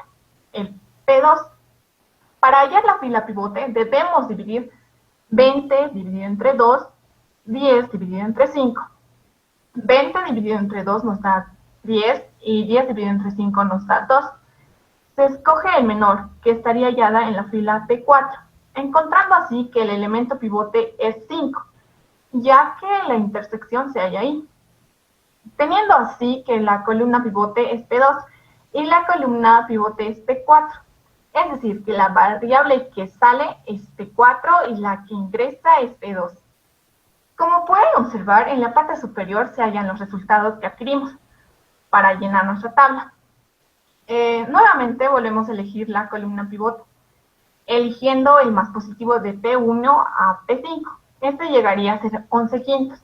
el P2. Para hallar la fila pivote, debemos dividir 20 dividido entre 2, 10 dividido entre 5. 20 dividido entre 2 nos da 10 y 10 dividido entre 5 nos da 2. Se escoge el menor, que estaría hallada en la fila P4, encontrando así que el elemento pivote es 5, ya que la intersección se halla ahí. Teniendo así que la columna pivote es P2 y la columna pivote es P4. Es decir, que la variable que sale es P4 y la que ingresa es P2. Como pueden observar, en la parte superior se hallan los resultados que adquirimos para llenar nuestra tabla. Nuevamente volvemos a elegir la columna pivote, eligiendo el más positivo de P1 a P5. Este llegaría a ser 11 quintos.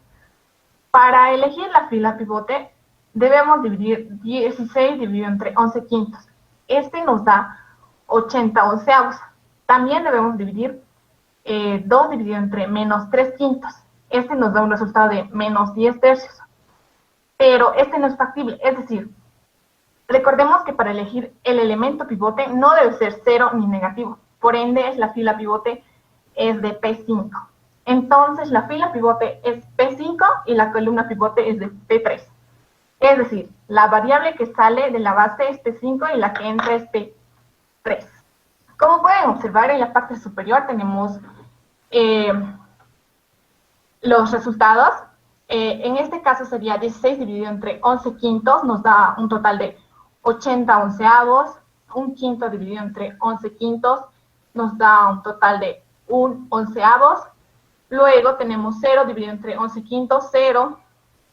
Para elegir la fila pivote, debemos dividir 16 dividido entre 11 quintos. Este nos da 80 onceavos. También debemos dividir 2 dividido entre menos 3 quintos. Este nos da un resultado de menos 10 tercios. Pero este no es factible, es decir, recordemos que para elegir el elemento pivote no debe ser 0 ni negativo. Por ende, la fila pivote es de P5. Entonces, la fila pivote es P5 y la columna pivote es de P3. Es decir, la variable que sale de la base es P5 y la que entra es P3. Como pueden observar, en la parte superior tenemos los resultados. En este caso sería 16 dividido entre 11 quintos, nos da un total de 80 onceavos. Un quinto dividido entre 11 quintos nos da un total de 1 onceavos. Luego tenemos 0 dividido entre 11 quintos, 0.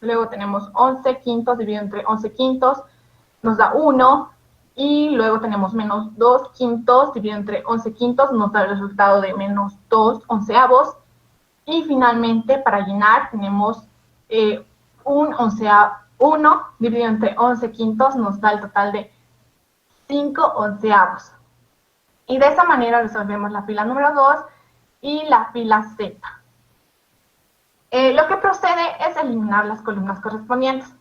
Luego tenemos 11 quintos dividido entre 11 quintos, nos da 1. Y luego tenemos menos 2 quintos dividido entre 11 quintos, nos da el resultado de menos 2 onceavos. Y finalmente, para llenar, tenemos 1 1 dividido entre 11 quintos nos da el total de 5 onceavos. Y de esa manera resolvemos la fila número 2 y la fila Z. Lo que procede es eliminar las columnas correspondientes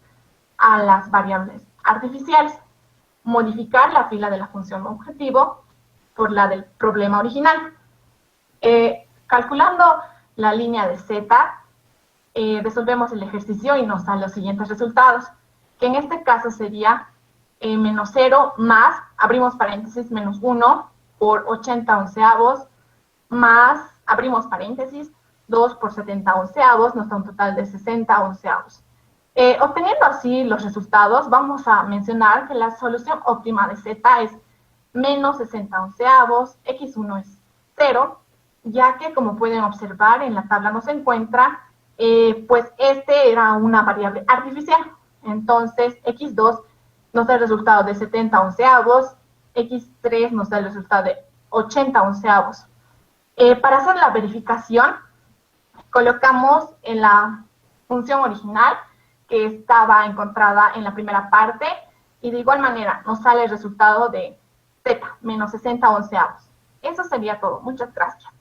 a las variables artificiales, modificar la fila de la función objetivo por la del problema original. Calculando la línea de Z, resolvemos el ejercicio y nos dan los siguientes resultados, que en este caso sería menos 0 más, abrimos paréntesis, menos 1 por 80 onceavos, más, abrimos paréntesis, 2 por 70 onceavos, nos da un total de 60 onceavos. Obteniendo así los resultados, vamos a mencionar que la solución óptima de Z es menos 60 onceavos, x1 es 0, ya que como pueden observar en la tabla nos encuentra, pues este era una variable artificial. Entonces x2 nos da el resultado de 70 onceavos, x3 nos da el resultado de 80 onceavos. Para hacer la verificación, colocamos en la función original que estaba encontrada en la primera parte y de igual manera nos sale el resultado de z, menos 60 onceavos. Eso sería todo. Muchas gracias.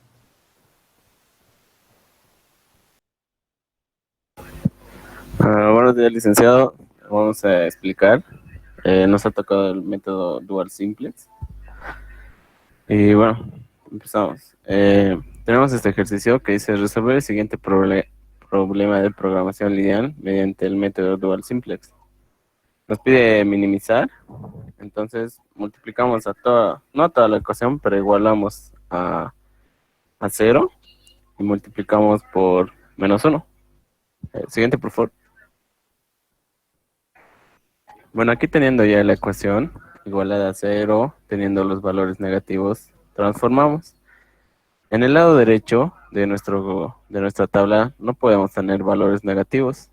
Buenos días, licenciado. Vamos a explicar. Nos ha tocado el método dual simplex. Y bueno, empezamos. Tenemos este ejercicio que dice resolver el siguiente problema de programación lineal mediante el método dual simplex. Nos pide minimizar, entonces multiplicamos a toda, no a toda la ecuación, pero igualamos a 0 y multiplicamos por menos 1. Siguiente, por favor. Bueno, aquí teniendo ya la ecuación igualada a 0, teniendo los valores negativos, transformamos. En el lado derecho de nuestra tabla no podemos tener valores negativos,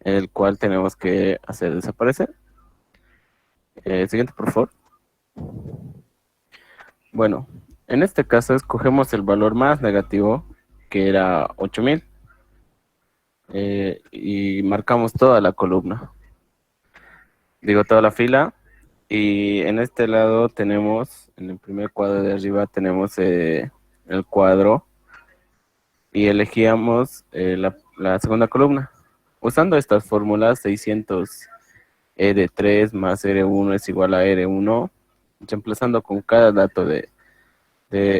el cual tenemos que hacer desaparecer. Siguiente, por favor. Bueno, en este caso escogemos el valor más negativo, que era 8000, y marcamos toda la columna. Digo, toda la fila, y en este lado tenemos, en el primer cuadro de arriba tenemos el cuadro, y elegíamos la segunda columna. Usando estas fórmulas, 600 R3 más R1 es igual a R1, reemplazando con cada dato de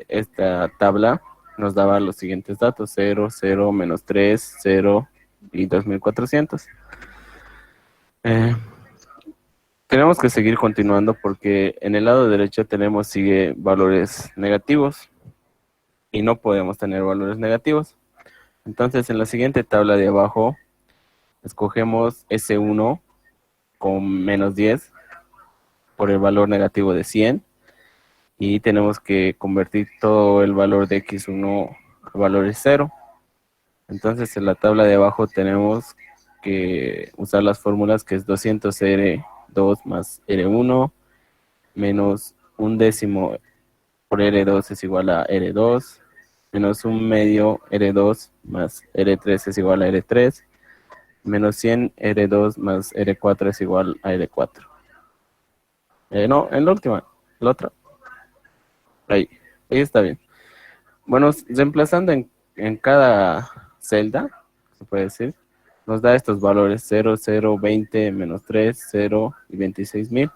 esta tabla, nos daba los siguientes datos: 0, 0, menos 3, 0 y 2400. Tenemos que seguir continuando porque en el lado derecho sigue valores negativos y no podemos tener valores negativos. Entonces en la siguiente tabla de abajo escogemos S1 con menos 10 por el valor negativo de 100 y tenemos que convertir todo el valor de X1 a valores 0. Entonces en la tabla de abajo tenemos que usar las fórmulas, que es 200R2 más R1 menos 1/10 por R2 es igual a R2 menos 1/2 R2 más R3 es igual a R3 menos 100 R2 más R4 es igual a R4. No, en la última, la otra. Ahí está bien. Bueno, reemplazando en cada celda, se puede decir, nos da estos valores: 0, 0, 20, menos 3, 0 y 26,000.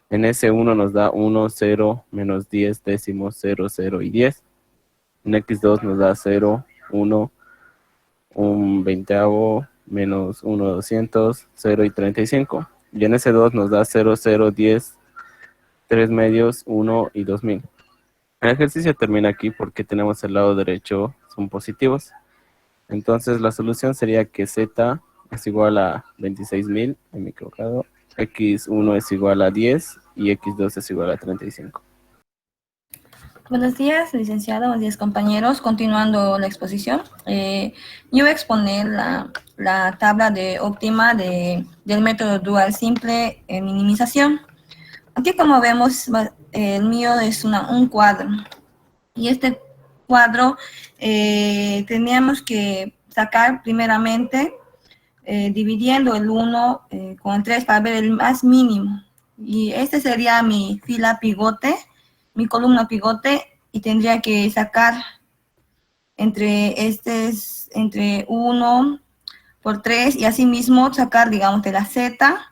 En S1 nos da 1, 0, menos 10 décimos, 0, 0 y 10. En X2 nos da 0, 1, un veinteavo, menos 1, 200, 0 y 35. Y en S2 nos da 0, 0, 10, 3 medios, 1 y 2000. El ejercicio termina aquí porque tenemos el lado derecho, son positivos. Entonces la solución sería que Z es igual a 26,000, me he equivocado, X1 es igual a 10 y X2 es igual a 35. Buenos días, licenciado. Buenos días, compañeros. Continuando la exposición, yo voy a exponer la tabla de óptima del método dual simple en minimización. Aquí, como vemos, el mío es un cuadro. Y este cuadro teníamos que sacar primeramente dividiendo el 1 con el 3 para ver el más mínimo. Y este sería mi fila pivote, mi columna pivote, y tendría que sacar entre 1 por 3 y así mismo sacar, digamos, de la Z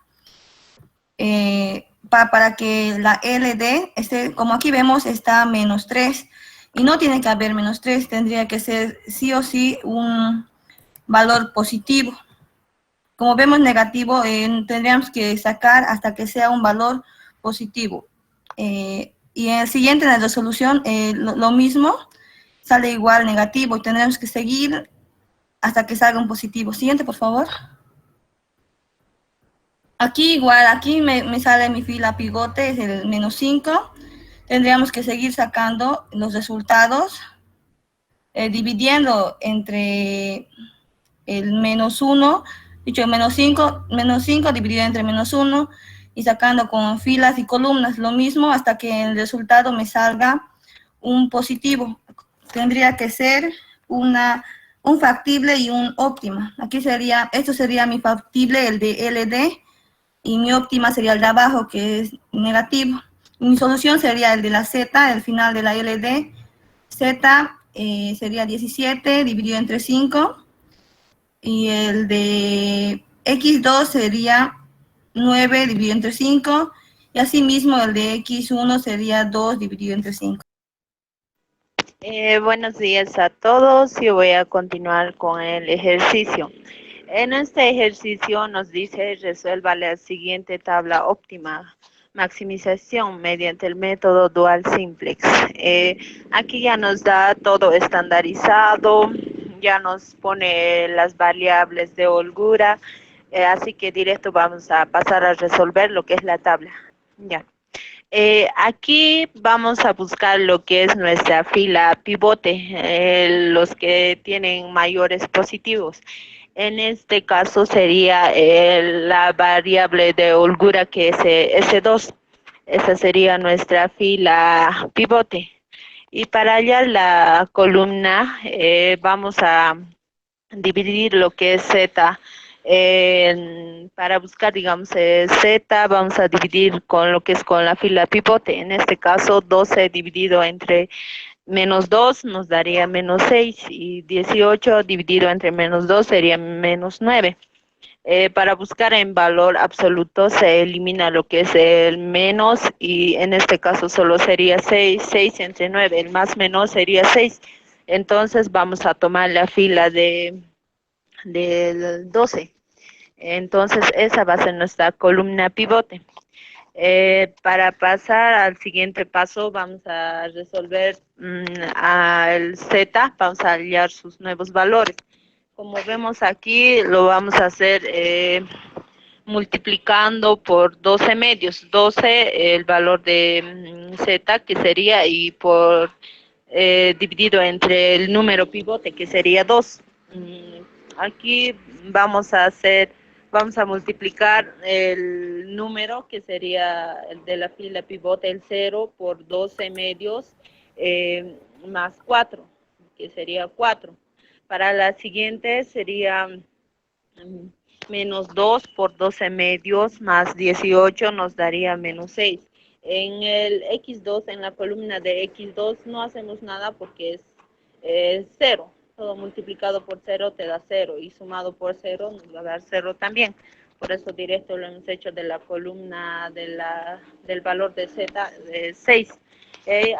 para que la LD, como aquí vemos, está menos 3. Y no tiene que haber menos 3, tendría que ser sí o sí un valor positivo. Como vemos negativo, tendríamos que sacar hasta que sea un valor positivo. Y en el siguiente, en la resolución, lo mismo, sale igual negativo y tendremos que seguir hasta que salga un positivo. Siguiente, por favor. Aquí igual, aquí me sale mi fila pivote, es el menos 5. Tendríamos que seguir sacando los resultados, dividiendo entre el menos 1, dicho menos 5 dividido entre menos 1, y sacando con filas y columnas lo mismo hasta que en el resultado me salga un positivo. Tendría que ser un factible y un óptima. Aquí sería, esto sería mi factible, el de LD, y mi óptima sería el de abajo, que es negativo. Mi solución sería el de la Z, el final de la LD. Z sería 17 dividido entre 5. Y el de X2 sería 9 dividido entre 5. Y asimismo el de X1 sería 2 dividido entre 5. Buenos días a todos. Yo voy a continuar con el ejercicio. En este ejercicio nos dice resuelva la siguiente tabla óptima. Maximización mediante el método dual simplex. Aquí ya nos da todo estandarizado, ya nos pone las variables de holgura, así que directo vamos a pasar a resolver lo que es la tabla. Ya. Aquí vamos a buscar lo que es nuestra fila pivote, los que tienen mayores positivos. En este caso sería la variable de holgura que es S2. Esa sería nuestra fila pivote. Y para hallar la columna vamos a dividir lo que es Z. Para buscar, digamos, Z, vamos a dividir con lo que es con la fila pivote. En este caso, 12 dividido entre menos 2 nos daría menos 6 y 18 dividido entre menos 2 sería menos 9. Para buscar en valor absoluto se elimina lo que es el menos y en este caso solo sería 6, 6 entre 9, el más menor sería 6. Entonces vamos a tomar la fila del 12. Entonces esa va a ser nuestra columna pivote. Para pasar al siguiente paso vamos a resolver al Z, vamos a hallar sus nuevos valores. Como vemos aquí lo vamos a hacer multiplicando por 12 medios, 12 el valor de Z que sería y por dividido entre el número pivote que sería 2. Aquí vamos a multiplicar el número que sería el de la fila pivote, el 0 por 12 medios más 4, que sería 4. Para la siguiente sería menos 2 por 12 medios más 18 nos daría menos 6. En el X2, en la columna de X2 no hacemos nada porque es 0. Todo multiplicado por 0 te da 0 y sumado por 0 nos va a dar 0 también. Por eso directo lo hemos hecho de la columna del valor de Z de 6.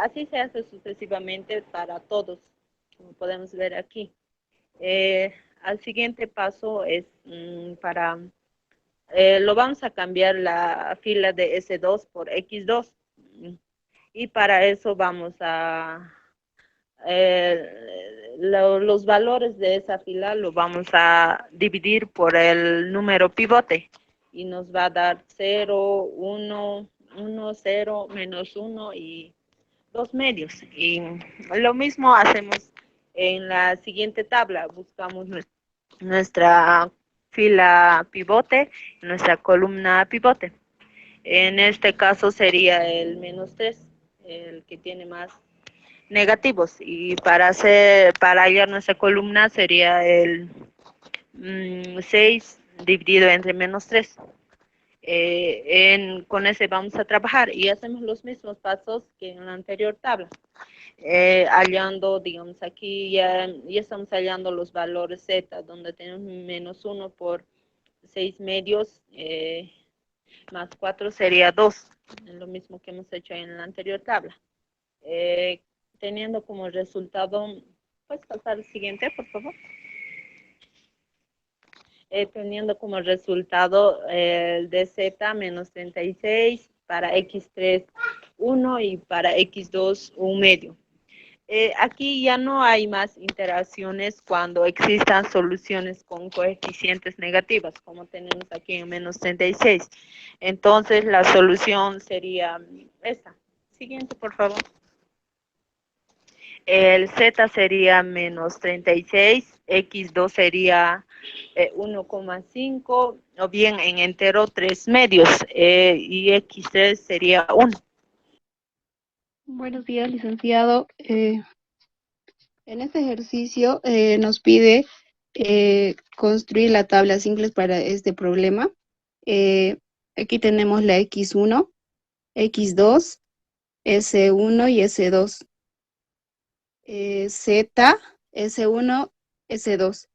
Así se hace sucesivamente para todos, como podemos ver aquí. Al siguiente paso es lo vamos a cambiar la fila de S2 por X2. Y para eso vamos a los valores de esa fila lo vamos a dividir por el número pivote y nos va a dar 0, 1, 1, 0, menos 1 y 2 medios. Y lo mismo hacemos en la siguiente tabla. Buscamos nuestra fila pivote, nuestra columna pivote. En este caso sería el menos 3, el que tiene más negativos, y para hallar nuestra columna sería el 6 dividido entre -3. Con ese vamos a trabajar y hacemos los mismos pasos que en la anterior tabla. Hallando, digamos, aquí ya estamos hallando los valores z, donde tenemos -1 por 6 medios, más 4 sería 2, lo mismo que hemos hecho en la anterior tabla. Teniendo como resultado, ¿puedes pasar al siguiente, por favor? Teniendo como resultado el de z menos 36, para x3 1 y para x2 1 medio. Aquí ya no hay más interacciones cuando existan soluciones con coeficientes negativas, como tenemos aquí en -36. Entonces la solución sería esta. Siguiente, por favor. El z sería -36, x2 sería 1,5, o bien en entero 3 medios, y x3 sería 1. Buenos días, licenciado. En este ejercicio nos pide construir la tabla simples para este problema. Aquí tenemos la X1, X2, S1 y S2. Z, S1, S2.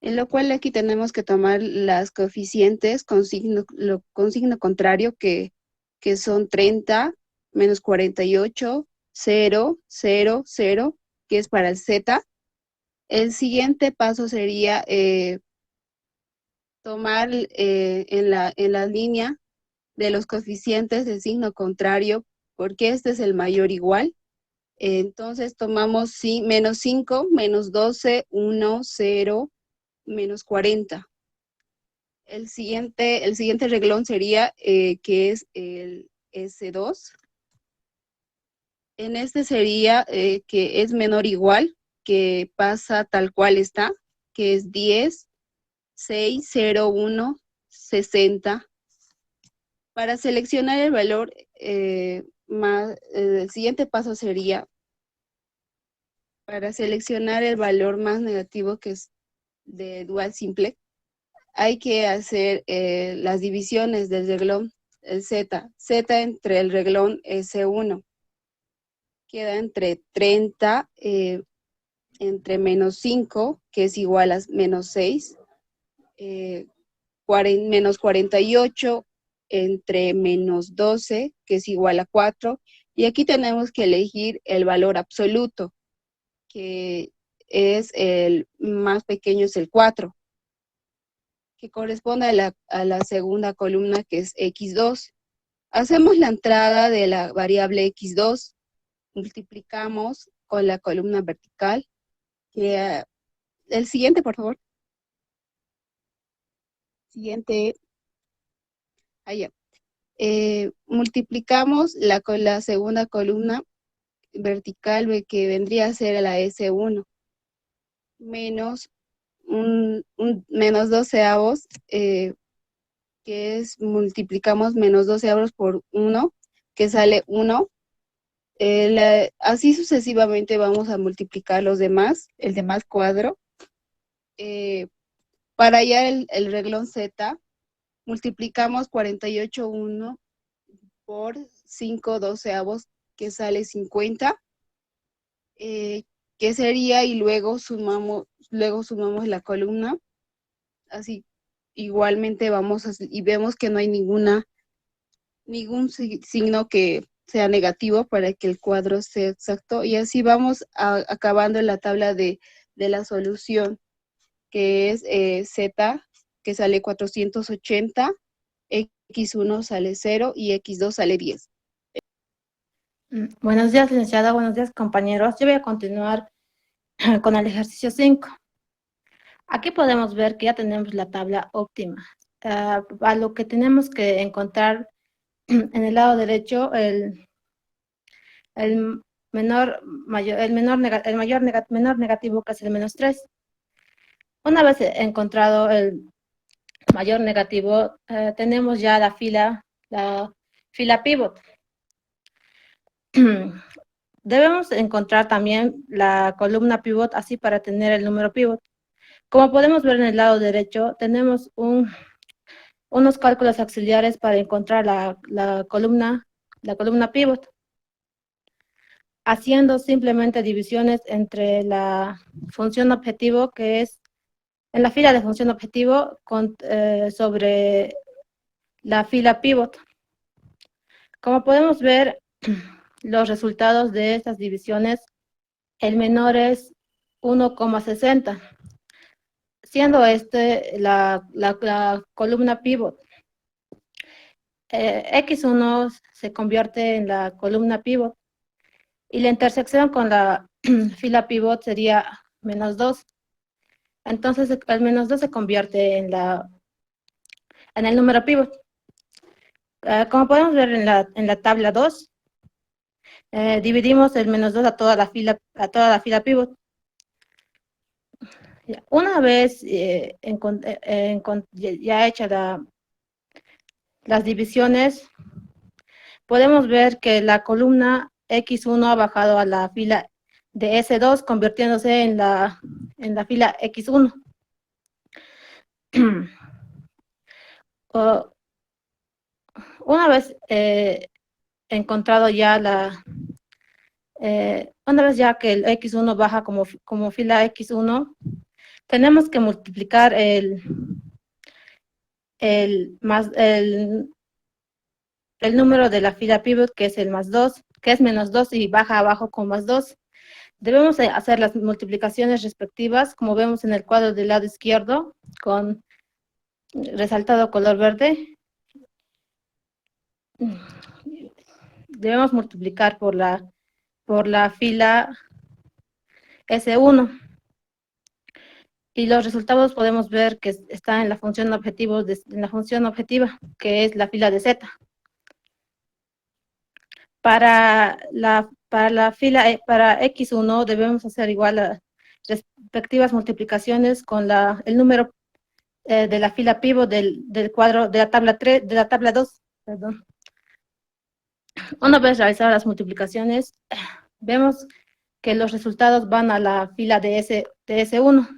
En lo cual aquí tenemos que tomar las coeficientes con signo contrario, que son 30, menos 48, 0, 0, 0, que es para el Z. El siguiente paso sería tomar en la línea de los coeficientes de signo contrario, porque este es el mayor igual. Entonces tomamos menos 5, menos 12, 1, 0, menos 40. El siguiente reglón sería que es el S2. En este sería que es menor o igual, que pasa tal cual está, que es 10, 6, 0, 1, 60. Para seleccionar el valor, el siguiente paso sería, para seleccionar el valor más negativo, que es de dual simple, hay que hacer las divisiones del reglón, el Z entre el reglón S1. Queda entre 30, entre menos 5, que es igual a menos 6, menos 48, entre menos 12, que es igual a 4, y aquí tenemos que elegir el valor absoluto, que es el más pequeño, es el 4, que corresponde a la segunda columna, que es X2. Hacemos la entrada de la variable X2, multiplicamos con la columna vertical, que el siguiente, por favor. Siguiente. Allá. Multiplicamos con la segunda columna vertical, que vendría a ser la S1, menos menos 12avos, que es, multiplicamos menos 12avos por 1, que sale 1. Así sucesivamente vamos a multiplicar los demás, el demás cuadro. Para hallar el reglón Z, multiplicamos 48,1 por 5 doceavos, que sale 50, que sería, y luego sumamos la columna. Así, igualmente y vemos que no hay ningún signo que sea negativo para que el cuadro sea exacto, y así vamos acabando la tabla de la solución, que es Z, que sale 480, X1 sale 0 y X2 sale 10. Buenos días, licenciada. Buenos días, compañeros. Yo voy a continuar con el ejercicio 5. Aquí podemos ver que ya tenemos la tabla óptima. A lo que tenemos que encontrar en el lado derecho, el menor negativo, que es el -3. Una vez encontrado el mayor negativo, tenemos ya la fila pivot. Debemos encontrar también la columna pivot, así para tener el número pivot. Como podemos ver en el lado derecho, tenemos unos cálculos auxiliares para encontrar la columna pivot, haciendo simplemente divisiones entre la función objetivo, que es en la fila de función objetivo, sobre la fila pivot. Como podemos ver, los resultados de estas divisiones, el menor es 1,60, siendo la columna pivot. X1 se convierte en la columna pivot y la intersección con la fila pivot sería -2. Entonces el -2 se convierte en el número pivot. Como podemos ver en la tabla 2, dividimos el -2 a toda la fila pivot. Una vez ya hecha las divisiones, podemos ver que la columna X1 ha bajado a la fila de S2, convirtiéndose en la fila X1. Una vez encontrado ya una vez ya que el X1 baja como fila X1, tenemos que multiplicar el número de la fila pivot, que es el +2, que es -2 y baja abajo con +2. Debemos hacer las multiplicaciones respectivas, como vemos en el cuadro del lado izquierdo, con resaltado color verde. Debemos multiplicar por la fila S1. Y los resultados podemos ver que está en la función objetiva, que es la fila de Z. Para X1 debemos hacer igual las respectivas multiplicaciones con el número de la fila pivot del cuadro de la tabla 2, perdón. Una vez realizadas las multiplicaciones, vemos que los resultados van a la fila de S1.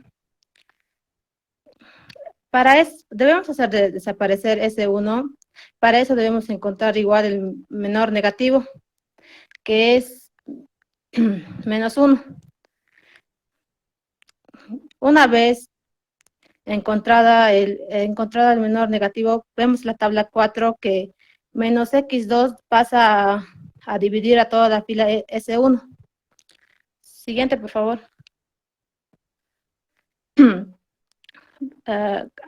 Debemos hacer desaparecer S1. Para eso debemos encontrar igual el menor negativo, que es -1. Una vez encontrada el menor negativo, vemos la tabla 4 que -X2 pasa a dividir a toda la fila S1. Siguiente, por favor. En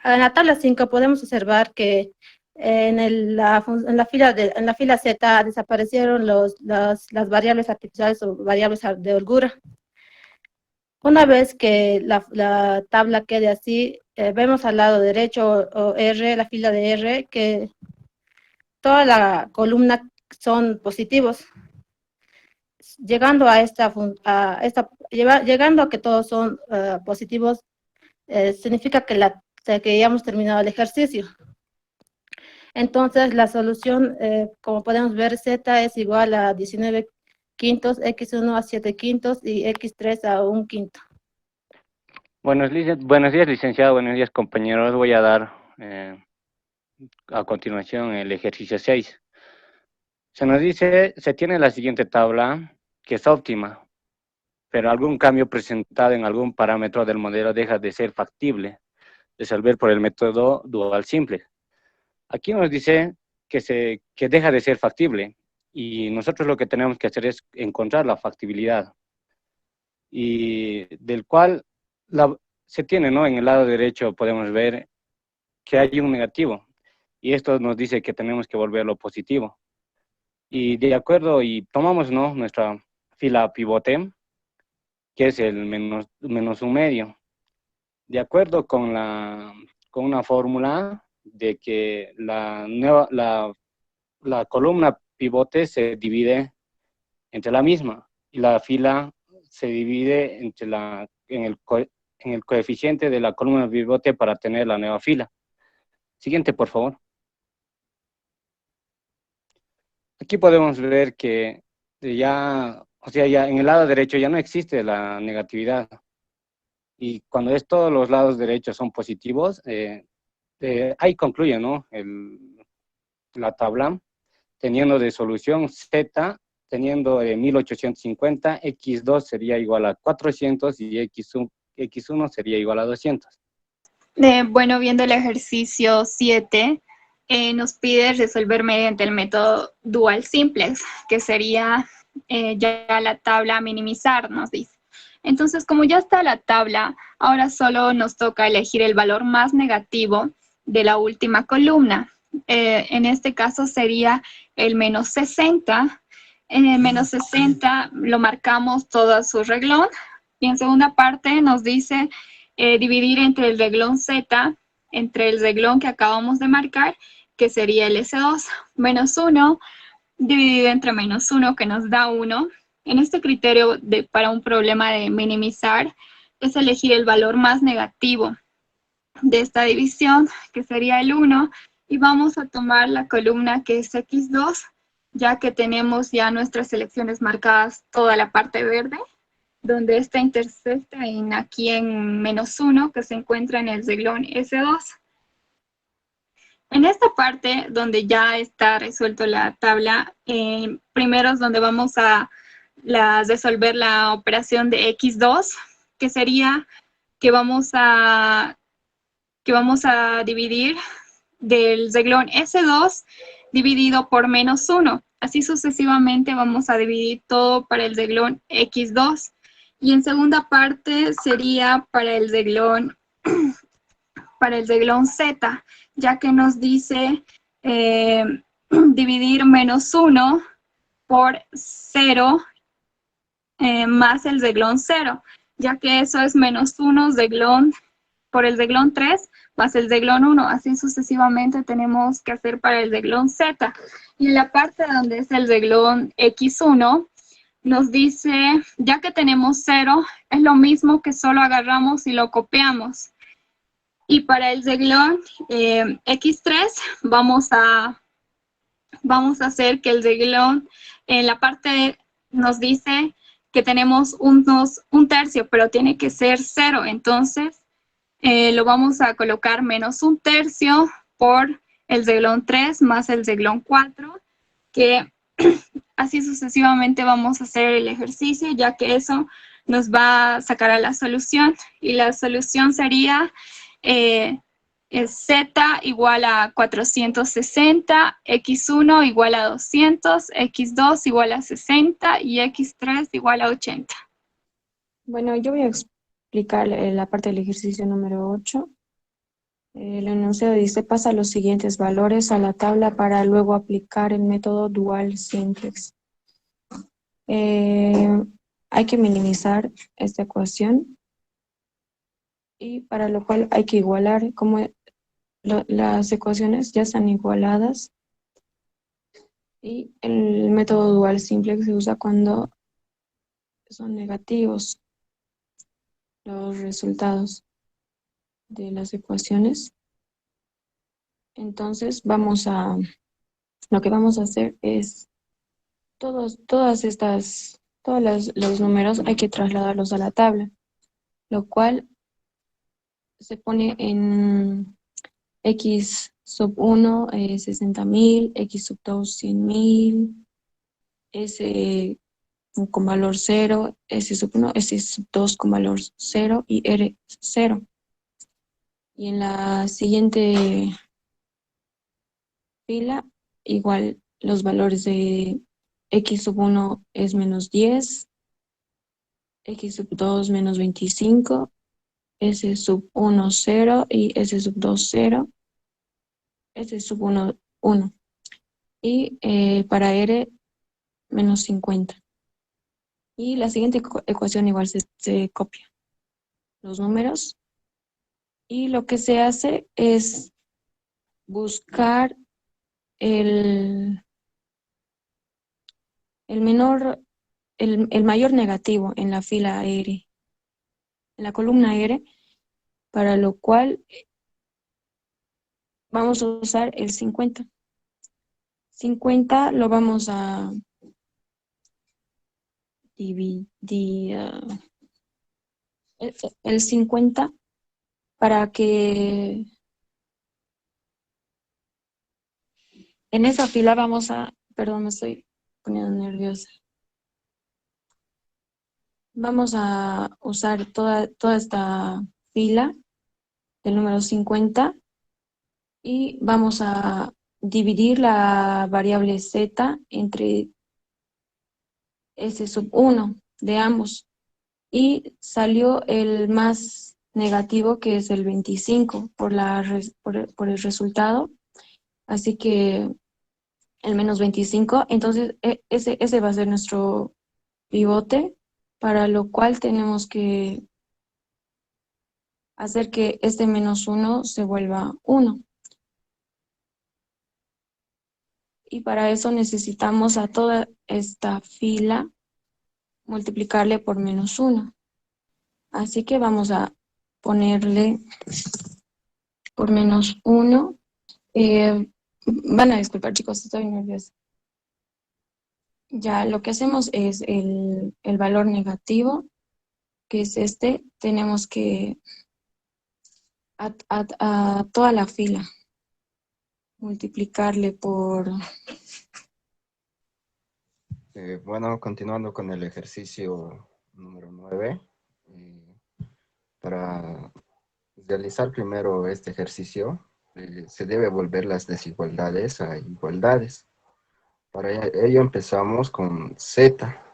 la tabla 5 podemos observar que en la fila Z desaparecieron las variables artificiales o variables de holgura. Una vez que la tabla quede así, vemos al lado derecho o R, la fila de R, que toda la columna son positivos. Llegando a que todos son positivos, significa que ya hemos terminado el ejercicio. Entonces, la solución, como podemos ver, Z es igual a 19 quintos, X1 a 7 quintos y X3 a 1 quinto. Buenos días, licenciado. Buenos días, compañeros. Voy a dar a continuación el ejercicio 6. Se nos dice, se tiene la siguiente tabla, que es óptima, pero algún cambio presentado en algún parámetro del modelo deja de ser factible resolver por el método dual simple. Aquí nos dice que deja de ser factible y nosotros lo que tenemos que hacer es encontrar la factibilidad y del cual se tiene, ¿no? En el lado derecho podemos ver que hay un negativo y esto nos dice que tenemos que volverlo positivo. Y de acuerdo, y tomamos, ¿no?, nuestra fila pivote, que es el -1/2. De acuerdo con una fórmula de que la columna pivote se divide entre la misma y la fila se divide en el coeficiente de la columna pivote para tener la nueva fila. Siguiente, por favor. Aquí podemos ver que ya en el lado derecho ya no existe la negatividad. y cuando es todos los lados derechos son positivos, ahí concluye, ¿no? La tabla, teniendo de solución Z, teniendo 1850, X2 sería igual a 400 y X1 sería igual a 200. Bueno, viendo el ejercicio 7, nos pide resolver mediante el método dual simplex, que sería ya la tabla minimizar, nos dice. Entonces, como ya está la tabla, ahora solo nos toca elegir el valor más negativo de la última columna. En este caso sería el menos 60. En el menos 60 lo marcamos todo su reglón. Y en segunda parte nos dice dividir entre el reglón Z, entre el reglón que acabamos de marcar, que sería el S2, menos 1, dividido entre menos 1, que nos da 1. En este criterio para un problema de minimizar, es elegir el valor más negativo de esta división, que sería el 1, y vamos a tomar la columna que es X2, ya que tenemos ya nuestras selecciones marcadas toda la parte verde, donde esta intersecta aquí en menos 1, que se encuentra en el reglón S2. En esta parte, donde ya está resuelto la tabla, primero es donde vamos a resolver la operación de X2, que sería que vamos a dividir del reglón S2 dividido por menos 1. Así sucesivamente vamos a dividir todo para el reglón X2. Y en segunda parte sería para el reglón Z, ya que nos dice dividir menos 1 por 0 más el reglón 0, ya que eso es menos 1 por el reglón 3 más el reglón 1. Así sucesivamente tenemos que hacer para el reglón Z. Y en la parte donde es el reglón X1, nos dice, ya que tenemos 0, es lo mismo que solo agarramos y lo copiamos. Y para el reglón X3 vamos a hacer que el reglón, en la parte nos dice que tenemos un tercio, pero tiene que ser 0. Entonces, lo vamos a colocar menos un tercio por el reglón 3 más el reglón 4, que así sucesivamente vamos a hacer el ejercicio, ya que eso nos va a sacar a la solución. Y la solución sería Z igual a 460, X1 igual a 200, X2 igual a 60 y X3 igual a 80. Bueno, yo voy a explicar la parte del ejercicio número 8. El enunciado dice, pasa los siguientes valores a la tabla para luego aplicar el método dual simplex. Hay que minimizar esta ecuación y para lo cual hay que igualar, como las ecuaciones ya están igualadas y el método dual simplex se usa cuando son negativos los resultados de las ecuaciones. Entonces lo que vamos a hacer es todos los números hay que trasladarlos a la tabla, lo cual se pone en X sub 1, 60.000, X sub 2, 100.000, S con valor 0, S sub 1, S sub 2 con valor 0 y R 0. Y en la siguiente fila, igual los valores de X sub 1 es menos 10, X sub 2 menos 25, S sub 1 0 y S sub 2 0, S sub 1 1. Y para R menos 50. Y la siguiente ecuación igual se copia los números. Y lo que se hace es buscar el mayor negativo en la fila R, en la columna R, para lo cual vamos a usar el 50. 50 lo vamos a dividir, el 50 para que en esa fila vamos a, perdón, me estoy poniendo nerviosa. Vamos a usar toda esta fila del número 50 y vamos a dividir la variable z entre S sub 1 de ambos. Y salió el más negativo, que es el 25 por el resultado. Así que el menos 25, entonces ese va a ser nuestro pivote, para lo cual tenemos que hacer que este menos 1 se vuelva 1. Y para eso necesitamos a toda esta fila multiplicarle por menos 1. Así que vamos a ponerle por menos 1. Van a disculpar, chicos, estoy nerviosa. Ya lo que hacemos es el valor negativo, que es este, tenemos que a toda la fila multiplicarle por... Bueno, continuando con el ejercicio número 9, para realizar primero este ejercicio, se debe volver las desigualdades a igualdades. Para ello empezamos con z,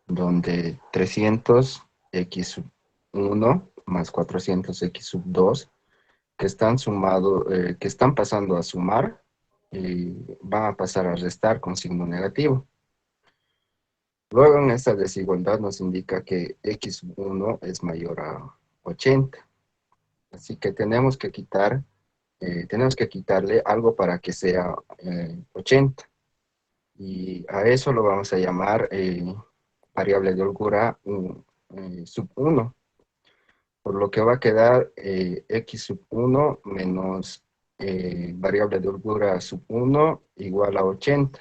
donde 300x sub 1 más 400x sub 2, que están pasando a sumar, y van a pasar a restar con signo negativo. Luego en esta desigualdad nos indica que x sub 1 es mayor a 80. Así que tenemos que quitarle algo para que sea 80. Y a eso lo vamos a llamar variable de holgura sub 1. Por lo que va a quedar x sub 1 menos variable de holgura sub 1 igual a 80.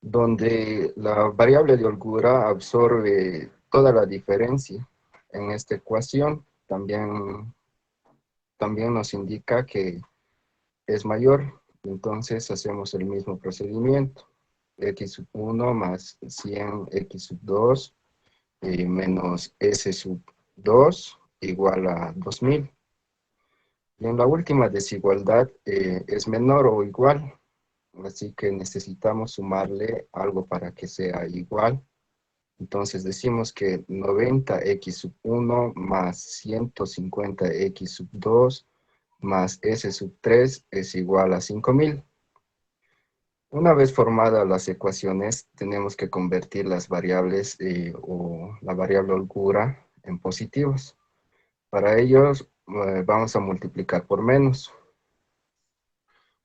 Donde la variable de holgura absorbe toda la diferencia en esta ecuación. También nos indica que es mayor. Entonces hacemos el mismo procedimiento. X sub 1 más 100x sub 2 menos S sub 2 igual a 2000. Y en la última desigualdad es menor o igual. Así que necesitamos sumarle algo para que sea igual. Entonces decimos que 90x sub 1 más 150x sub 2 más S sub 3 es igual a 5000. Una vez formadas las ecuaciones, tenemos que convertir las variables o la variable holgura en positivos. Para ellos vamos a multiplicar por menos.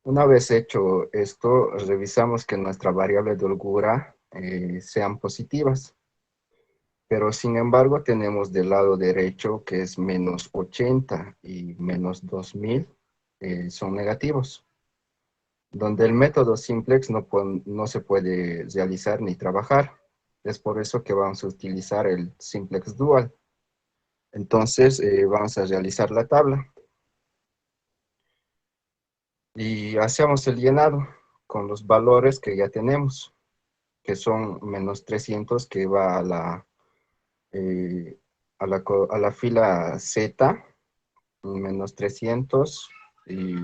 Una vez hecho esto, revisamos que nuestra variable de holgura sean positivas. Pero sin embargo tenemos del lado derecho que es menos 80 y menos 2000 son negativos. Donde el método simplex no se puede realizar ni trabajar. Es por eso que vamos a utilizar el simplex dual. Entonces vamos a realizar la tabla. Y hacemos el llenado con los valores que ya tenemos, que son menos 300, que va a la fila Z, menos 300 y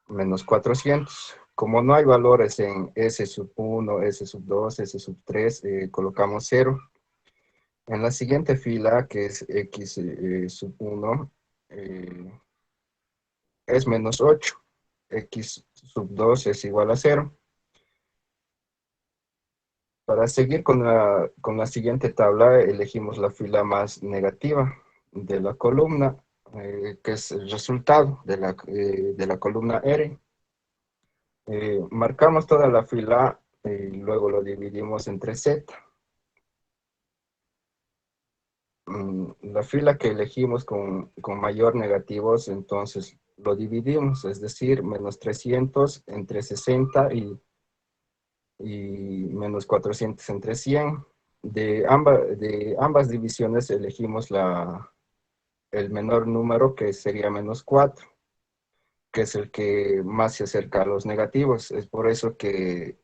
menos 400. Como no hay valores en S sub 1, S sub 2, S sub 3, colocamos 0. En la siguiente fila, que es X sub 1, es menos 8. X sub 2 es igual a 0. Para seguir con la siguiente tabla, elegimos la fila más negativa de la columna, que es el resultado de la columna R. Marcamos toda la fila y luego lo dividimos entre Z. La fila que elegimos con mayor negativos, entonces lo dividimos, es decir, menos 300 entre 60 y menos 400 entre 100. de ambas divisiones elegimos el menor número, que sería -4, que es el que más se acerca a los negativos. Es por eso que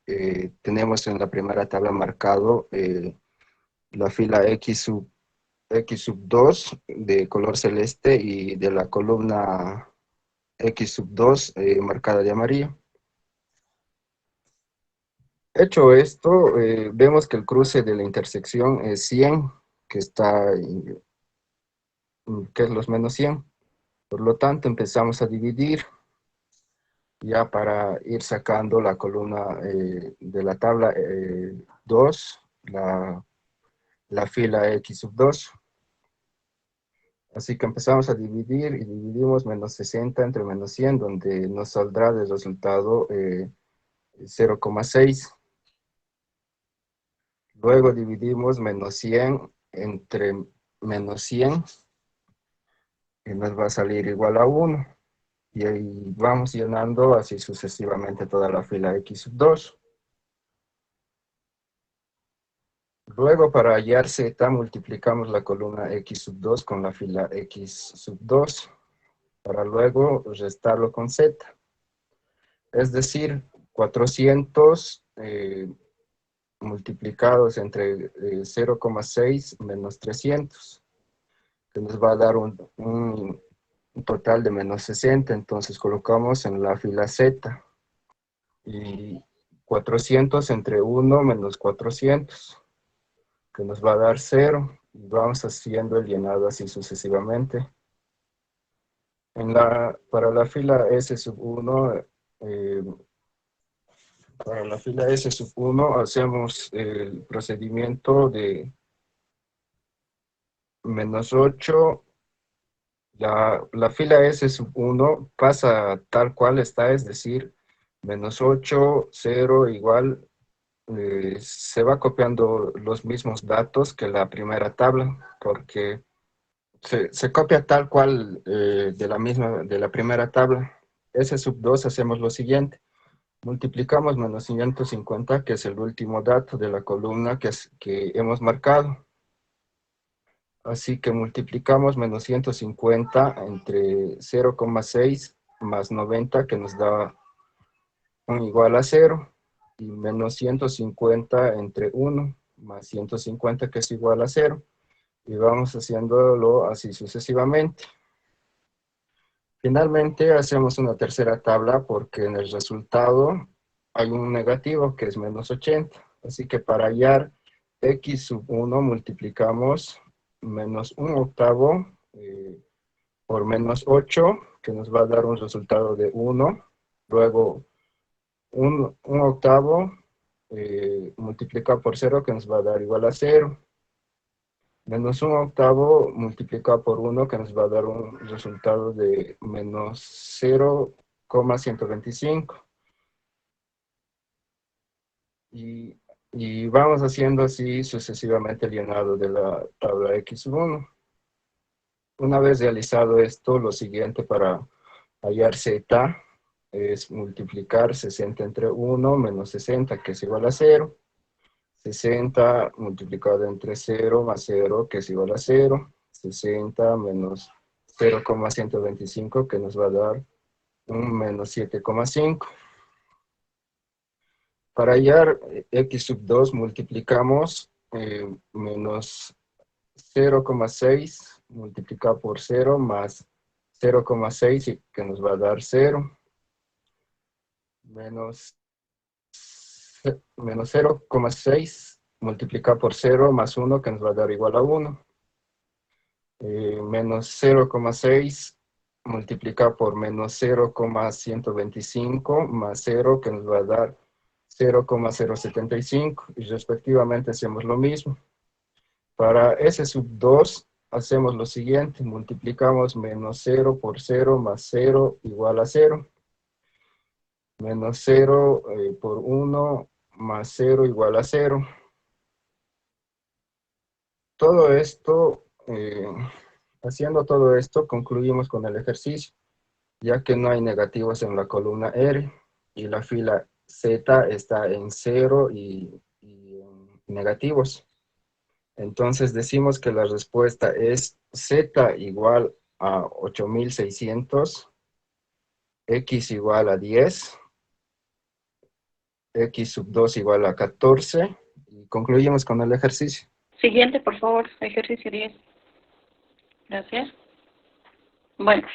tenemos en la primera tabla marcado la fila X sub 2 de color celeste y de la columna X sub 2 marcada de amarillo. Hecho esto, vemos que el cruce de la intersección es 100, que es los -100. Por lo tanto, empezamos a dividir ya para ir sacando la columna de la tabla 2, la fila X sub 2. Así que empezamos a dividir y dividimos -60 entre -100, donde nos saldrá de resultado 0,6. Luego dividimos -100 entre -100, y nos va a salir igual a 1. Y ahí vamos llenando así sucesivamente toda la fila X sub 2. Luego, para hallar Z, multiplicamos la columna X sub 2 con la fila X sub 2, para luego restarlo con Z. Es decir, 400 multiplicados entre 0,6 menos 300, que nos va a dar un total de -60. Entonces colocamos en la fila Z. Y 400 entre 1 menos 400, que nos va a dar 0. Y vamos haciendo el llenado así sucesivamente. Para la fila S1, hacemos el procedimiento de -8. La fila S1 pasa tal cual está, es decir, -8, 0, igual. Se va copiando los mismos datos que la primera tabla, porque se copia tal cual de la primera tabla. S2 hacemos lo siguiente: multiplicamos -150, que es el último dato de la columna que hemos marcado. Así que multiplicamos -150 entre 0,6 más 90, que nos da un igual a 0. Y -150 entre 1 más 150, que es igual a 0. Y vamos haciéndolo así sucesivamente. Finalmente hacemos una tercera tabla, porque en el resultado hay un negativo que es -80. Así que para hallar X1 multiplicamos -1/8 por -8, que nos va a dar un resultado de 1. Luego un octavo multiplicado por 0, que nos va a dar igual a 0. Menos un octavo multiplicado por 1, que nos va a dar un resultado de -0,125. Y vamos haciendo así sucesivamente el llenado de la tabla X1. Una vez realizado esto, lo siguiente para hallar Z es multiplicar 60 entre 1 menos 60, que es igual a 0. 60 multiplicado entre 0 más 0, que es igual a 0. 60 menos 0,125, que nos va a dar un -7,5. Para hallar X2 multiplicamos menos 0,6 multiplicado por 0 más 0,6, que nos va a dar 0. Menos 0,6 multiplicado por 0 más 1, que nos va a dar igual a 1. Menos 0,6 multiplicado por menos 0,125 más 0, que nos va a dar 0,075. Y respectivamente hacemos lo mismo. Para S2 hacemos lo siguiente: multiplicamos menos 0 por 0 más 0 igual a 0. Menos 0 por 1 más 0 igual a 0. Todo esto, haciendo todo esto, concluimos con el ejercicio, ya que no hay negativos en la columna R y la fila Z está en 0 y en negativos. Entonces decimos que la respuesta es Z igual a 8600, X igual a 10, X sub 2 igual a 14, y concluimos con el ejercicio. Siguiente, por favor, ejercicio 10. Gracias. Bueno,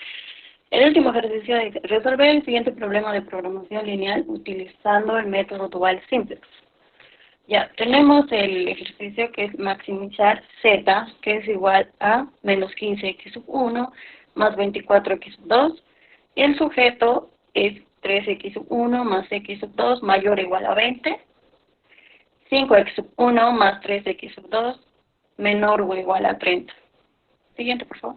el último ejercicio es resolver el siguiente problema de programación lineal utilizando el método dual simplex. Ya, tenemos el ejercicio que es maximizar z, que es igual a menos 15x sub 1 más 24x sub 2, y el sujeto es 3x sub 1 más x sub 2 mayor o igual a 20, 5x sub 1 más 3x sub 2 menor o igual a 30. Siguiente, por favor.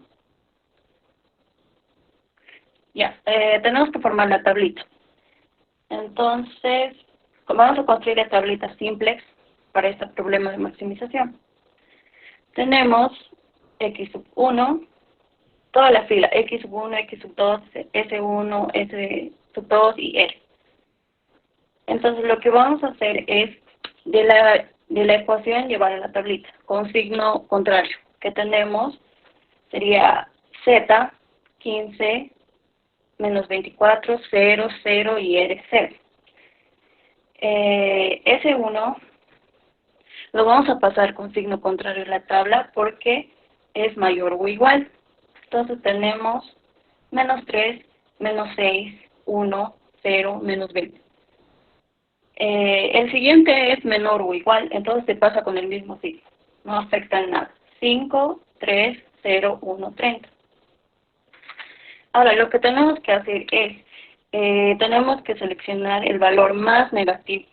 Ya, tenemos que formar la tablita. Entonces, vamos a construir la tablita simplex para este problema de maximización. Tenemos x sub 1, toda la fila, x sub 1, x sub 2, s1, s sub 2 y r. Entonces, lo que vamos a hacer es de la ecuación llevar a la tablita con signo contrario. Que tenemos sería z, 15, menos 24, 0, 0 y r, 0. S1 lo vamos a pasar con signo contrario en la tabla porque es mayor o igual. Entonces tenemos menos 3, menos 6, 1, 0, menos 20. El siguiente es menor o igual, entonces se pasa con el mismo signo. No afecta en nada. 5, 3, 0, 1, 30. Ahora, lo que tenemos que hacer es, tenemos que seleccionar el valor más negativo,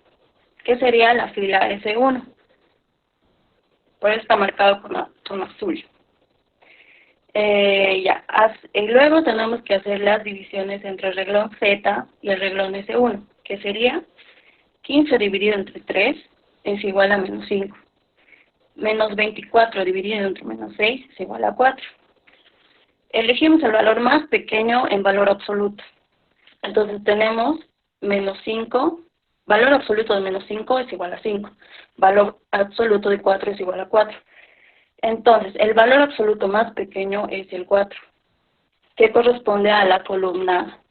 que sería la fila S1. Por eso está marcado con azul. Luego tenemos que hacer las divisiones entre el reglón Z y el reglón S1, que sería 15 dividido entre 3 es igual a menos 5. Menos 24 dividido entre menos 6 es igual a 4. Elegimos el valor más pequeño en valor absoluto. Entonces tenemos menos 5, valor absoluto de menos 5 es igual a 5. Valor absoluto de 4 es igual a 4. Entonces, el valor absoluto más pequeño es el 4, que corresponde a la columna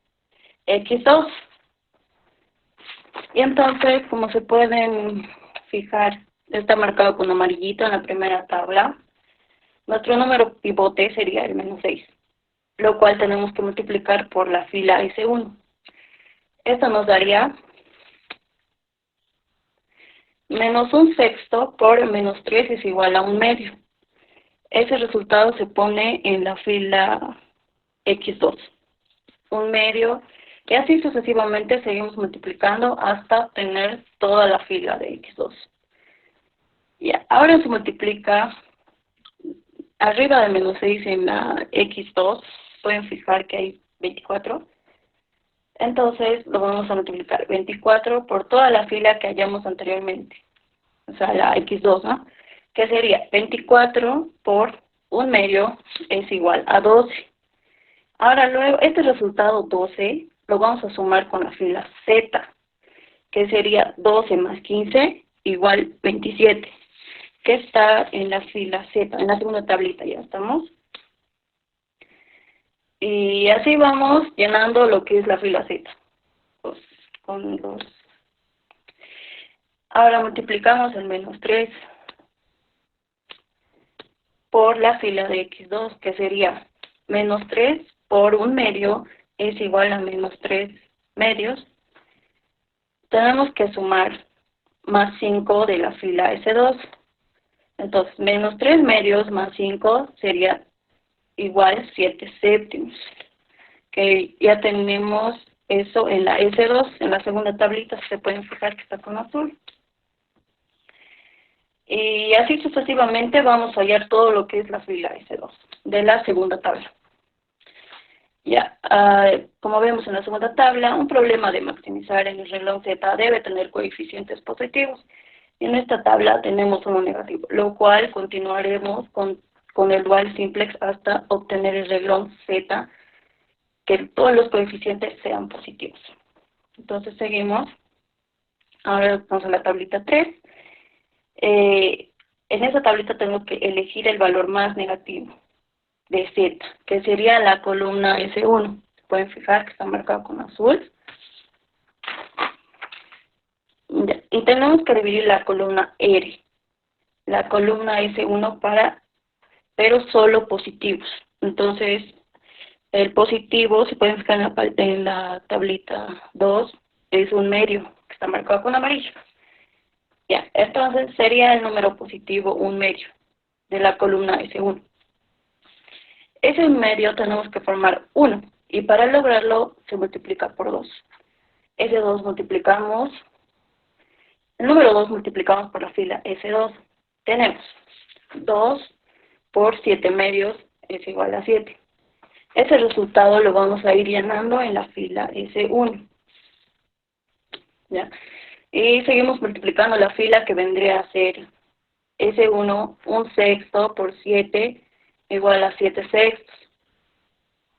X2. Y entonces, como se pueden fijar, está marcado con amarillito en la primera tabla. Nuestro número pivote sería el menos 6, lo cual tenemos que multiplicar por la fila S1. Esto nos daría menos 1/6 por menos 3 es igual a 1/2. Ese resultado se pone en la fila X2. 1/2, y así sucesivamente seguimos multiplicando hasta tener toda la fila de X2. Ya, ahora se multiplica arriba de menos 6 en la X2, pueden fijar que hay 24. Entonces lo vamos a multiplicar 24 por toda la fila que hallamos anteriormente, o sea, la X2, ¿no? Que sería 24 por 1/2 es igual a 12. Ahora luego, este resultado 12 lo vamos a sumar con la fila Z, que sería 12 más 15 igual 27, que está en la fila Z, en la segunda tablita, ya estamos. Y así vamos llenando lo que es la fila Z. Ahora multiplicamos el menos 3 por la fila de X2, que sería menos 3 por 1/2 es igual a menos 3/2. Tenemos que sumar más 5 de la fila S2. Entonces, menos 3/2 más 5 sería igual 7/7. Que ya tenemos eso en la S2, en la segunda tablita, se pueden fijar que está con azul. Y así sucesivamente vamos a hallar todo lo que es la fila S2 de la segunda tabla. Ya, como vemos en la segunda tabla, un problema de maximizar en el renglón Z debe tener coeficientes positivos. Y en esta tabla tenemos uno negativo, lo cual continuaremos con el dual simplex hasta obtener el renglón Z, que todos los coeficientes sean positivos. Entonces seguimos. Ahora vamos a la tablita 3. En esa tablita tengo que elegir el valor más negativo de Z, que sería la columna S1. Pueden fijar que está marcado con azul. Y tenemos que dividir la columna R, la columna S1 pero solo positivos. Entonces, el positivo, si pueden fijar en la tablita 2, es un medio, que está marcado con amarillo. Ya, entonces sería el número positivo, un medio, de la columna S1. Ese medio tenemos que formar 1, y para lograrlo se multiplica por 2. Ese 2 multiplicamos, el número 2 multiplicamos por la fila S2. Tenemos 2 por 7 medios es igual a 7. Ese resultado lo vamos a ir llenando en la fila S1. ¿Ya? Y seguimos multiplicando la fila que vendría a ser S1, 1/6 por 7 igual a 7/6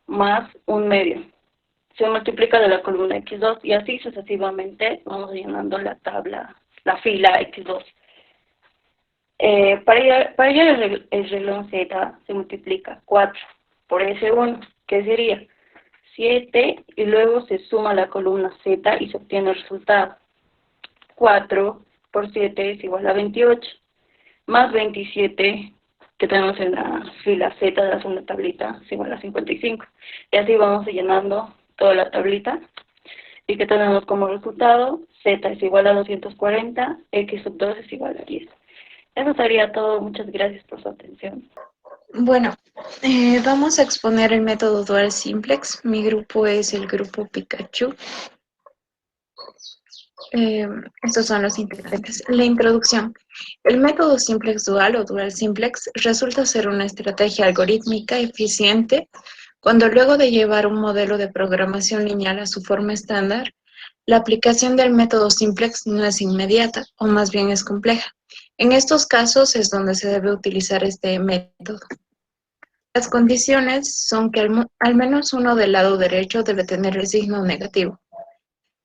más 1 medio. Se multiplica de la columna X2 y así sucesivamente vamos llenando la tabla, la fila X2. Para hallar el renglón Z se multiplica 4 por S1, que sería 7, y luego se suma la columna Z y se obtiene el resultado. 4 por 7 es igual a 28, más 27 que tenemos en la fila Z de la segunda tablita es igual a 55. Y así vamos llenando toda la tablita. Y que tenemos como resultado, Z es igual a 240, X2 es igual a 10. Eso sería todo. Muchas gracias por su atención. Bueno, vamos a exponer el método dual simplex. Mi grupo es el grupo Pikachu. Estos son los integrantes. La introducción. El método simplex dual o dual simplex resulta ser una estrategia algorítmica eficiente cuando luego de llevar un modelo de programación lineal a su forma estándar, la aplicación del método simplex no es inmediata, o más bien es compleja. En estos casos es donde se debe utilizar este método. Las condiciones son que al menos uno del lado derecho debe tener el signo negativo,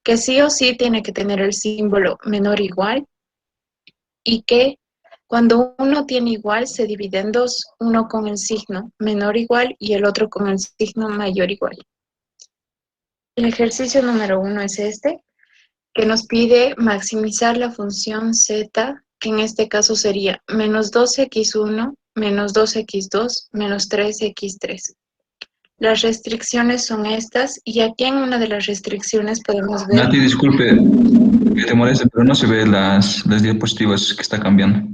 que sí o sí tiene que tener el símbolo menor o igual, y que cuando uno tiene igual se divide en dos, uno con el signo menor o igual y el otro con el signo mayor o igual. El ejercicio número 1 es este, que nos pide maximizar la función z, que en este caso sería menos 2x1, menos 2x2, menos 3x3. Las restricciones son estas, y aquí en una de las restricciones podemos ver... Nati, disculpe que te moleste, pero no se ve las diapositivas que está cambiando.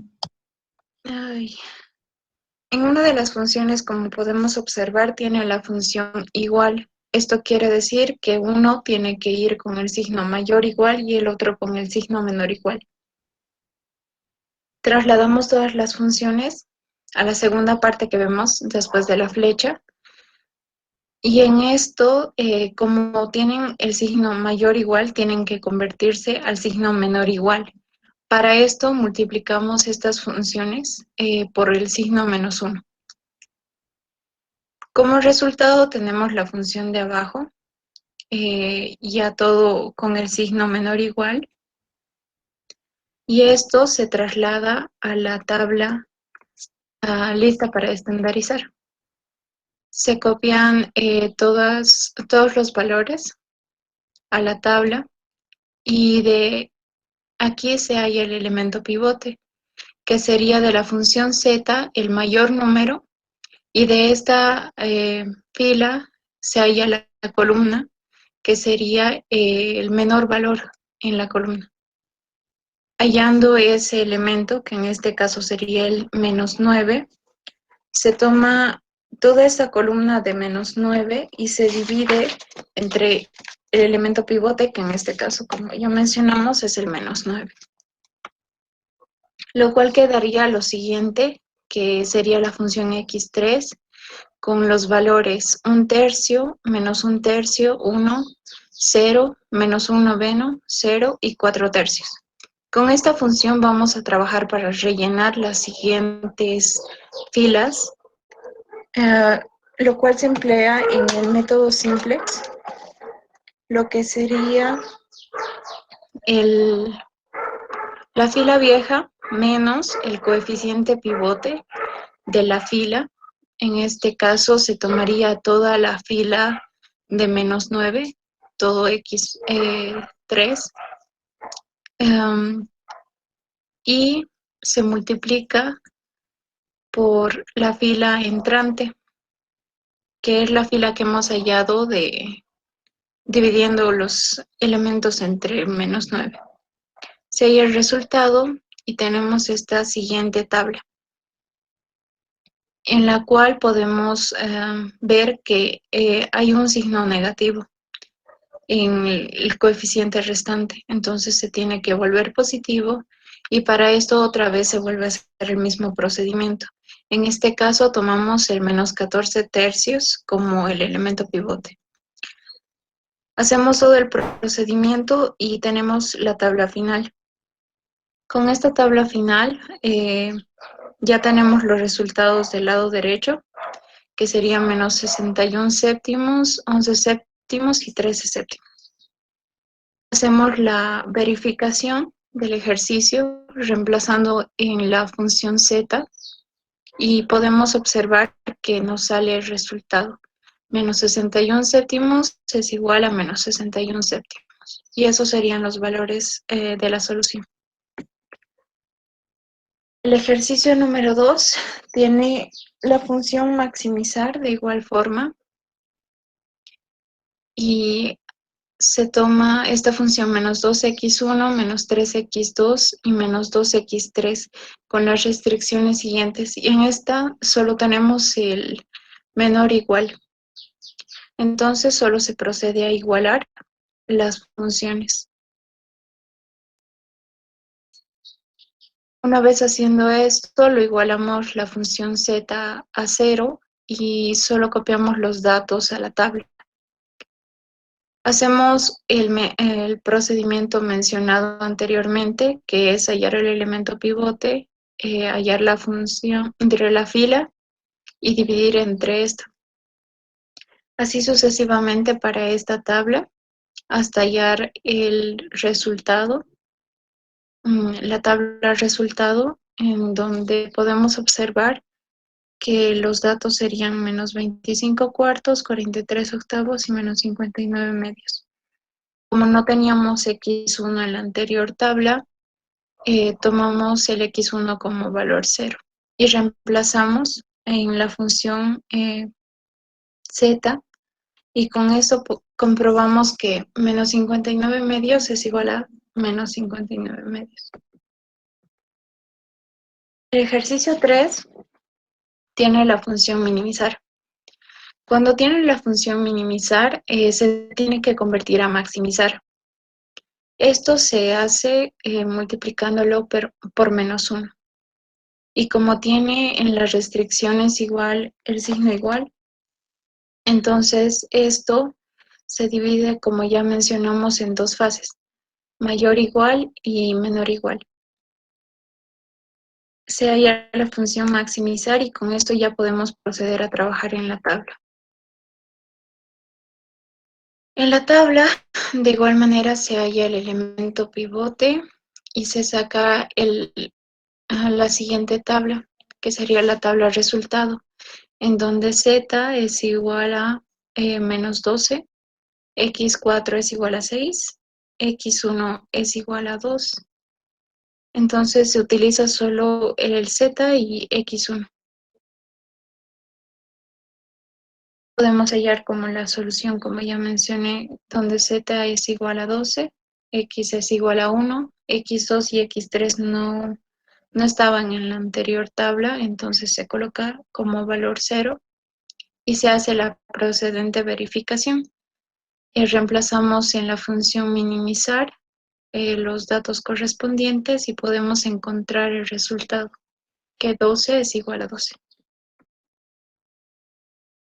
Ay. En una de las funciones, como podemos observar, tiene la función igual. Esto quiere decir que uno tiene que ir con el signo mayor igual y el otro con el signo menor igual. Trasladamos todas las funciones a la segunda parte que vemos después de la flecha. Y en esto, como tienen el signo mayor igual, tienen que convertirse al signo menor igual. Para esto multiplicamos estas funciones por el signo menos 1. Como resultado tenemos la función de abajo, ya todo con el signo menor igual. Y esto se traslada a la tabla lista para estandarizar. Se copian todos los valores a la tabla y de aquí se halla el elemento pivote, que sería de la función z el mayor número, y de esta fila se halla la columna, que sería el menor valor en la columna. Hallando ese elemento, que en este caso sería el menos 9, se toma toda esta columna de menos 9 y se divide entre el elemento pivote, que en este caso, como ya mencionamos, es el menos 9. Lo cual quedaría lo siguiente, que sería la función x3 con los valores 1/3, menos 1/3, 1, 0, menos 1 noveno, 0 y 4/3. Con esta función vamos a trabajar para rellenar las siguientes filas, lo cual se emplea en el método simplex, lo que sería la fila vieja menos el coeficiente pivote de la fila. En este caso se tomaría toda la fila de -9, todo x3, y se multiplica por la fila entrante, que es la fila que hemos hallado dividiendo los elementos entre -9. Se halla el resultado y tenemos esta siguiente tabla, en la cual podemos ver que hay un signo negativo en el coeficiente restante, entonces se tiene que volver positivo y para esto otra vez se vuelve a hacer el mismo procedimiento. En este caso tomamos el -14 como el elemento pivote. Hacemos todo el procedimiento y tenemos la tabla final. Con esta tabla final ya tenemos los resultados del lado derecho, que serían -61 séptimos, 11 séptimos y 13 séptimos. Hacemos la verificación del ejercicio reemplazando en la función z y podemos observar que nos sale el resultado. -61 séptimos es igual a -61 séptimos. Y esos serían los valores de la solución. El ejercicio número 2 tiene la función maximizar de igual forma y se toma esta función -2x1, -3x2 y -2x3 con las restricciones siguientes. Y en esta solo tenemos el menor igual. Entonces solo se procede a igualar las funciones. Una vez haciendo esto, lo igualamos la función z a 0 y solo copiamos los datos a la tabla. Hacemos el procedimiento mencionado anteriormente, que es hallar el elemento pivote, hallar la función entre la fila y dividir entre esta. Así sucesivamente para esta tabla, hasta hallar el resultado, la tabla resultado, en donde podemos observar que los datos serían -25 cuartos, 43 octavos y -59 medios. Como no teníamos x1 en la anterior tabla, tomamos el x1 como valor 0 y reemplazamos en la función z y con eso comprobamos que -59 medios es igual a -59 medios. El ejercicio 3 tiene la función minimizar. Cuando tiene la función minimizar, se tiene que convertir a maximizar. Esto se hace multiplicándolo por -1. Y como tiene en las restricciones igual, el signo igual, entonces esto se divide, como ya mencionamos, en dos fases, mayor igual y menor igual. Se halla la función maximizar y con esto ya podemos proceder a trabajar en la tabla. En la tabla, de igual manera, se halla el elemento pivote y se saca la siguiente tabla, que sería la tabla resultado, en donde z es igual a -12, x4 es igual a 6, x1 es igual a 2. Entonces se utiliza solo el z y x1. Podemos hallar como la solución, como ya mencioné, donde z es igual a 12, x es igual a 1, x2 y x3 no estaban en la anterior tabla, entonces se coloca como valor 0 y se hace la procedente verificación. Reemplazamos en la función minimizar los datos correspondientes y podemos encontrar el resultado, que 12 es igual a 12.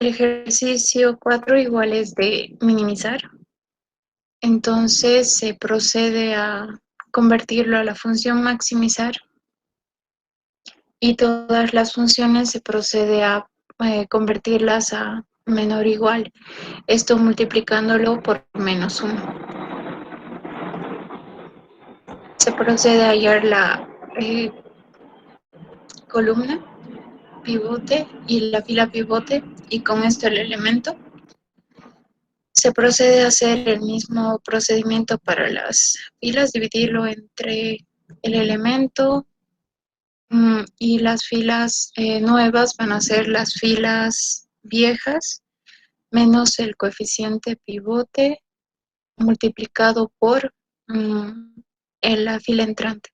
El ejercicio 4 igual es de minimizar. Entonces se procede a convertirlo a la función maximizar y todas las funciones se procede a convertirlas a menor o igual. Esto multiplicándolo por -1. Se procede a hallar columna, pivote y la fila pivote, y con esto el elemento. Se procede a hacer el mismo procedimiento para las filas, dividirlo entre el elemento y las filas nuevas van a ser las filas viejas menos el coeficiente pivote multiplicado por en la fila entrante.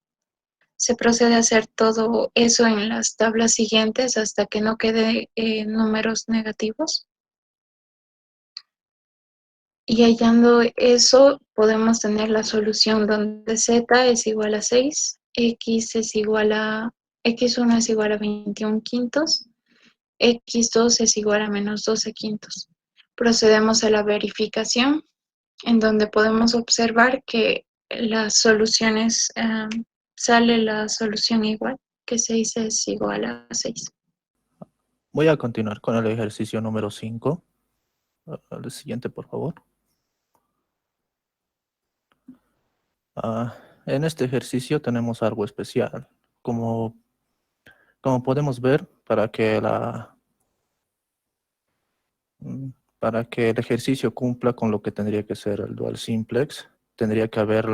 Se procede a hacer todo eso en las tablas siguientes hasta que no quede números negativos. Y hallando eso, podemos tener la solución donde z es igual a 6, x1 es igual a 21 quintos, x2 es igual a menos 12 quintos. Procedemos a la verificación, en donde podemos observar que las soluciones, sale la solución igual, que 6 es igual a 6. Voy a continuar con el ejercicio número 5. El siguiente, por favor. En este ejercicio tenemos algo especial. Como podemos ver, para que el ejercicio cumpla con lo que tendría que ser el dual simplex, tendría que haber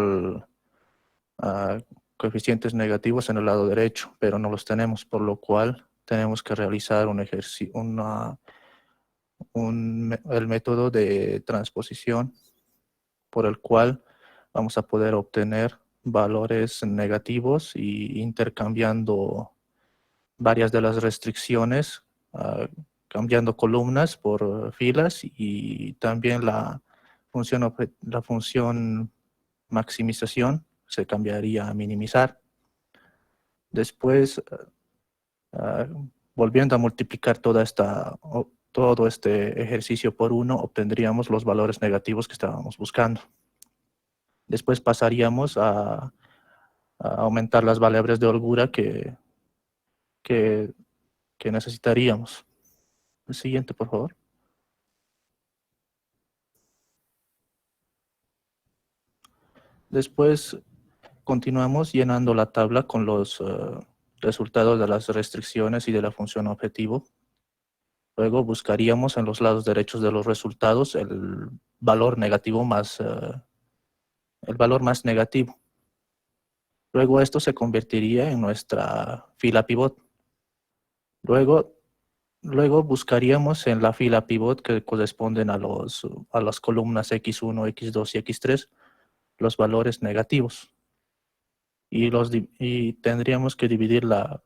coeficientes negativos en el lado derecho, pero no los tenemos, por lo cual tenemos que realizar el método de transposición por el cual vamos a poder obtener valores negativos y intercambiando varias de las restricciones, cambiando columnas por filas, y también la función maximización se cambiaría a minimizar. Después, volviendo a multiplicar todo este ejercicio por 1, obtendríamos los valores negativos que estábamos buscando. Después pasaríamos a aumentar las variables de holgura que necesitaríamos. El siguiente, por favor. Después continuamos llenando la tabla con los resultados de las restricciones y de la función objetivo. Luego buscaríamos en los lados derechos de los resultados el valor negativo más negativo. Luego esto se convertiría en nuestra fila pivot. Luego buscaríamos en la fila pivot que corresponden a las columnas X1, X2 y X3 los valores negativos. Y tendríamos que dividir la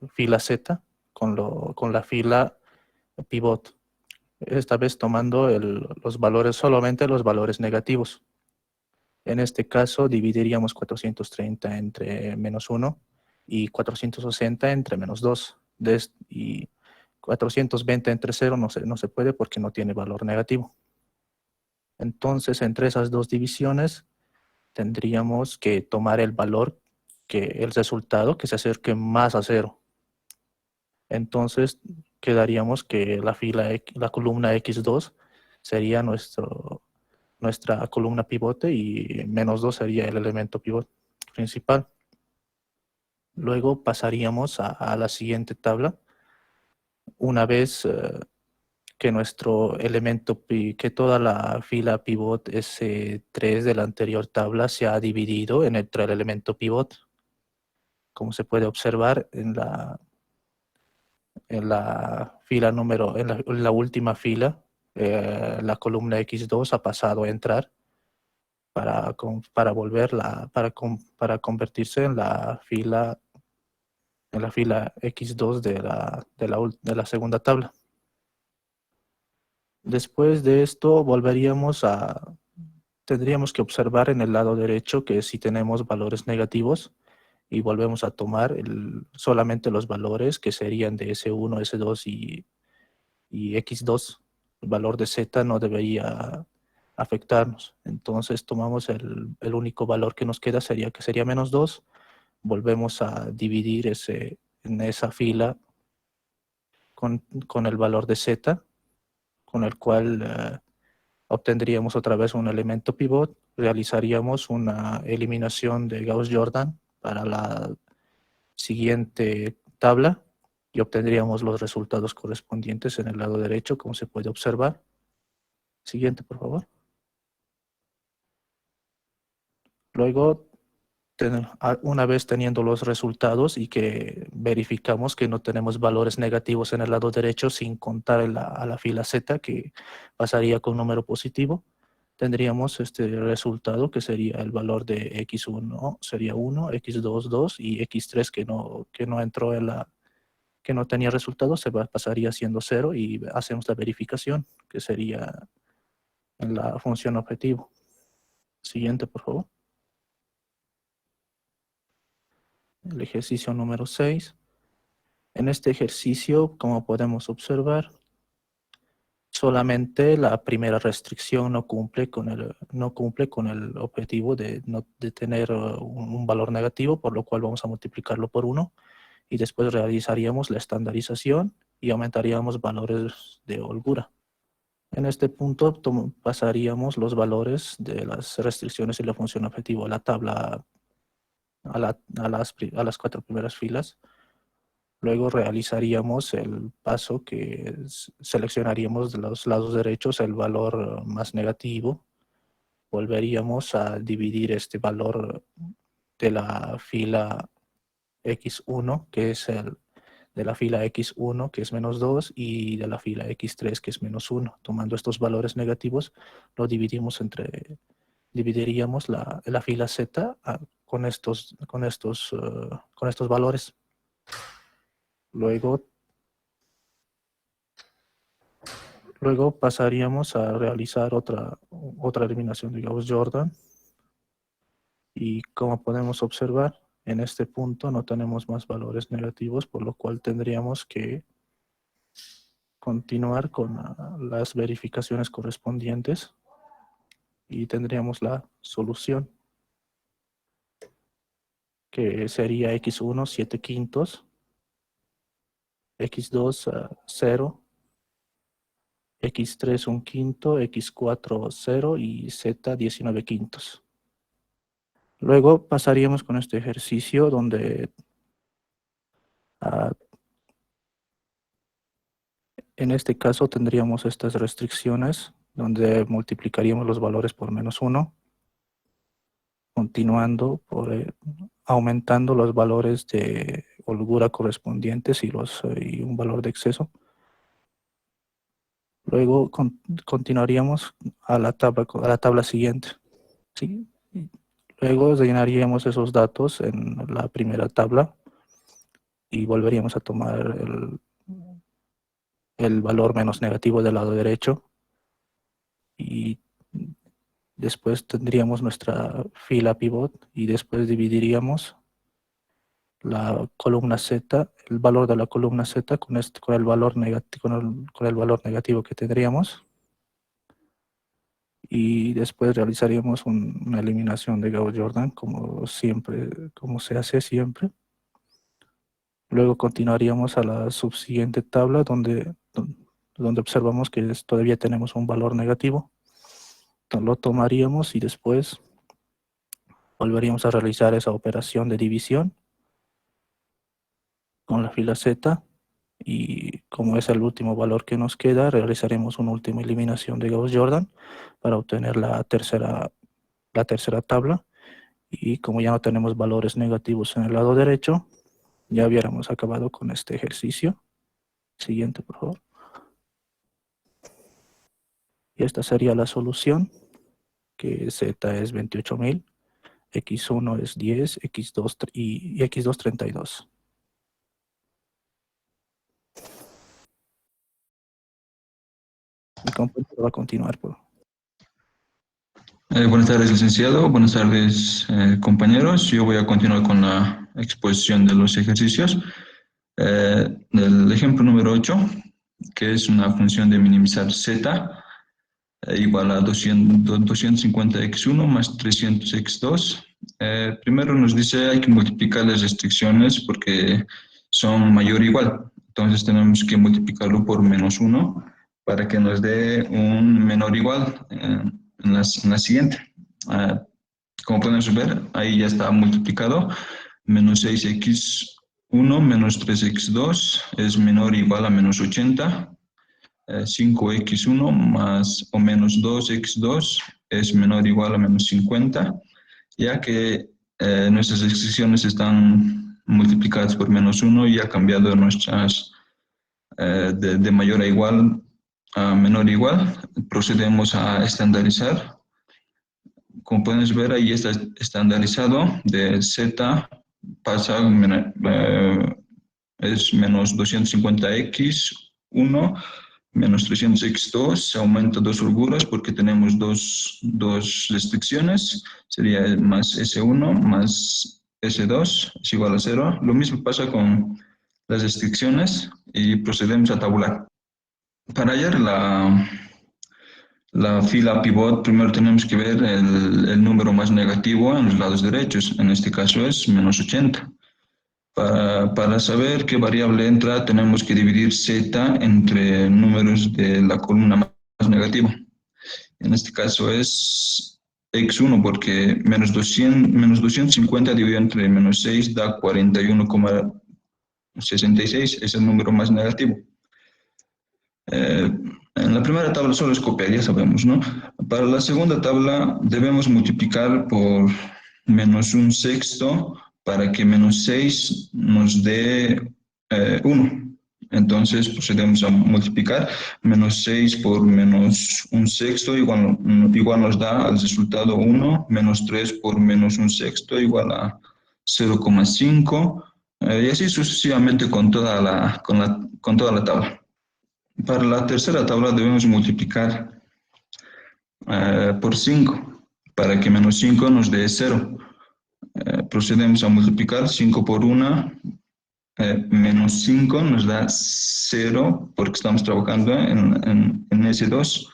fila Z con la fila pivot. Esta vez tomando solamente los valores negativos. En este caso dividiríamos 430 entre menos 1 y 460 entre menos 2. Y 420 entre 0 no se puede porque no tiene valor negativo. Entonces, entre esas dos divisiones tendríamos que tomar el resultado que se acerque más a 0. Entonces, quedaríamos que la columna X2 sería nuestra columna pivote y menos 2 sería el elemento pivote principal. Luego pasaríamos a la siguiente tabla. Una vez que nuestro elemento, que toda la fila pivot S3 de la anterior tabla se ha dividido entre el elemento pivot. Como se puede observar en la última fila, la columna X2 ha pasado a entrar para convertirse en la fila X2 de la segunda tabla. Después de esto tendríamos que observar en el lado derecho que si tenemos valores negativos, y volvemos a tomar solamente los valores que serían de S1, S2 y X2. El valor de Z no debería afectarnos. Entonces tomamos el único valor que nos queda que sería menos 2. Volvemos a dividir en esa fila con el valor de Z, con el cual obtendríamos otra vez un elemento pivot. Realizaríamos una eliminación de Gauss-Jordan para siguiente tabla y obtendríamos los resultados correspondientes en el lado derecho, como se puede observar. Siguiente, por favor. Luego, una vez teniendo los resultados y que verificamos que no tenemos valores negativos en el lado derecho sin contar a la fila Z, que pasaría con número positivo, tendríamos este resultado que sería el valor de x1 sería 1, x2 2 y x3 que no entró que no tenía resultados pasaría siendo 0 y hacemos la verificación que sería en la función objetivo. Siguiente, por favor. El ejercicio número 6. En este ejercicio, como podemos observar, solamente la primera restricción no cumple con el objetivo de tener un valor negativo, por lo cual vamos a multiplicarlo por 1 y después realizaríamos la estandarización y aumentaríamos valores de holgura. En este punto pasaríamos los valores de las restricciones y la función objetivo a la tabla a las 4 primeras filas. Luego realizaríamos el paso que seleccionaríamos de los lados derechos el valor más negativo. Volveríamos a dividir este valor de la fila X1, que es de la fila X1, que es menos 2, y de la fila X3, que es menos 1. Tomando estos valores negativos, lo dividiríamos la fila Z con estos valores. Luego pasaríamos a realizar otra eliminación de Gauss-Jordan. Y como podemos observar, en este punto no tenemos más valores negativos, por lo cual tendríamos que continuar con las verificaciones correspondientes y tendríamos la solución, que sería x1 7/5, x2 0, x3 1/5, x4 0 y z 19/5. Luego pasaríamos con este ejercicio donde en este caso tendríamos estas restricciones donde multiplicaríamos los valores por menos 1, continuando aumentando los valores de holgura correspondientes y un valor de exceso. Luego continuaríamos a la tabla siguiente. ¿Sí? Luego llenaríamos esos datos en la primera tabla y volveríamos a tomar el valor menos negativo del lado derecho y después tendríamos nuestra fila pivot y después dividiríamos la columna Z, el valor de la columna Z con el valor negativo que tendríamos. Y después realizaríamos una eliminación de Gauss-Jordan como se hace siempre. Luego continuaríamos a la subsiguiente tabla donde observamos que todavía tenemos un valor negativo. Entonces, lo tomaríamos y después volveríamos a realizar esa operación de división con la fila Z. Y como es el último valor que nos queda, realizaremos una última eliminación de Gauss-Jordan para obtener la tercera tabla. Y como ya no tenemos valores negativos en el lado derecho, ya hubiéramos acabado con este ejercicio. Siguiente, por favor. Y esta sería la solución, que Z es 28.000, X1 es 10, X2 y X2 32. Mi compañero va a continuar. Buenas tardes, licenciado. Buenas tardes, compañeros. Yo voy a continuar con la exposición de los ejercicios. Del ejemplo número 8, que es una función de minimizar z igual a 250x1 más 300x2. Primero nos dice hay que multiplicar las restricciones porque son mayor o igual. Entonces tenemos que multiplicarlo por menos 1 para que nos dé un menor o igual en la siguiente. Como podemos ver, ahí ya está multiplicado. Menos 6x 1 menos 3x2 es menor o igual a menos 80. 5x1 más o menos 2x2 es menor o igual a menos 50, ya que nuestras expresiones están multiplicadas por menos 1 y ha cambiado nuestras de mayor a igual a menor o igual. Procedemos a estandarizar. Como pueden ver, ahí está estandarizado. De z pasa, es menos 250x1 menos 300x2, se aumenta 2 holguras porque tenemos dos restricciones, sería más S1 más S2 es igual a 0. Lo mismo pasa con las restricciones y procedemos a tabular. Para hallar la fila pivot, primero tenemos que ver el número más negativo en los lados derechos, en este caso es menos 80. Para saber qué variable entra, tenemos que dividir z entre números de la columna más negativa. En este caso es x1, porque menos 250 dividido entre menos 6 da 41,66, es el número más negativo. En la primera tabla solo es copiar, ya sabemos, ¿no? Para la segunda tabla debemos multiplicar por menos 1/6 para que menos 6 nos dé 1. Entonces procedemos a multiplicar. Menos 6 por menos 1/6 igual nos da el resultado 1. Menos 3 por menos 1/6 igual a 0,5. Y así sucesivamente con toda la tabla. Para la tercera tabla debemos multiplicar por 5 para que menos 5 nos dé 0. Procedemos a multiplicar 5 por 1, menos 5 nos da 0 porque estamos trabajando en S2,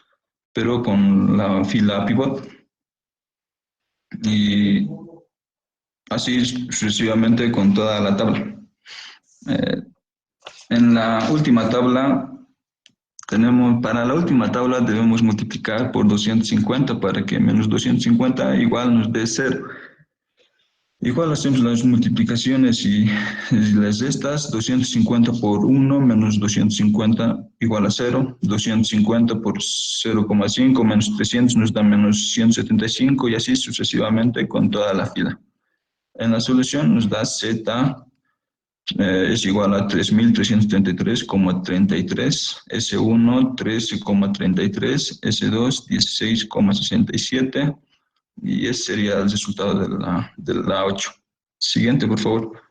pero con la fila pivot. Y así sucesivamente con toda la tabla. En la última tabla para la última tabla debemos multiplicar por 250 para que menos 250 igual nos dé 0. Igual hacemos las multiplicaciones y las de estas. 250 por 1 menos 250 igual a 0. 250 por 0,5 menos 300 nos da menos 175 y así sucesivamente con toda la fila. En la solución nos da z es igual a 3.333,33, S1 13,33, S2 16,67 y ese sería el resultado de la 8. Siguiente, por favor.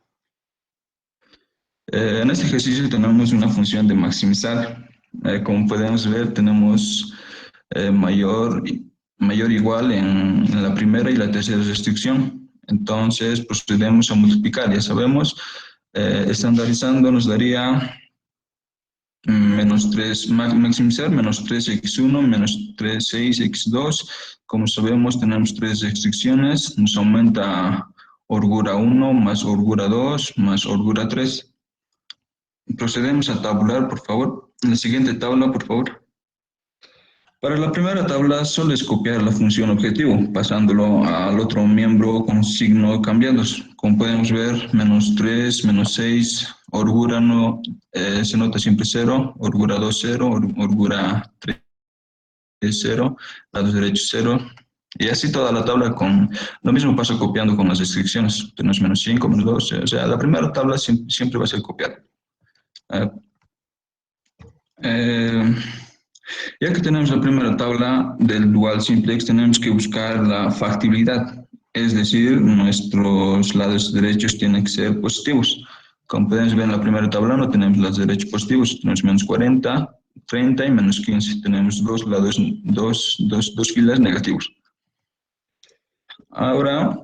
En este ejercicio tenemos una función de maximizar. Como podemos ver, tenemos mayor o igual en la primera y la tercera restricción. Entonces procedemos a multiplicar, ya sabemos. Estandarizando nos daría menos 3, maximizar, menos 3x1, menos 6x2. Como sabemos, tenemos 3 restricciones. Nos aumenta holgura 1 más holgura 2 más holgura 3. Procedemos a tabular, por favor. En la siguiente tabla, por favor. Para la primera tabla solo es copiar la función objetivo, pasándolo al otro miembro con signo cambiados. Como podemos ver, menos 3, menos 6, holgura no, se nota siempre 0, holgura 2, 0, holgura 3, 0, lados derechos 0. Y así toda la tabla con lo mismo pasa copiando con las restricciones. Tenemos menos 5, menos 2, o sea, la primera tabla siempre va a ser copiada. Ya que tenemos la primera tabla del dual simplex, tenemos que buscar la factibilidad, es decir, nuestros lados derechos tienen que ser positivos. Como podemos ver en la primera tabla no tenemos lados derechos positivos, tenemos menos 40, 30 y menos 15, tenemos dos filas negativos. Ahora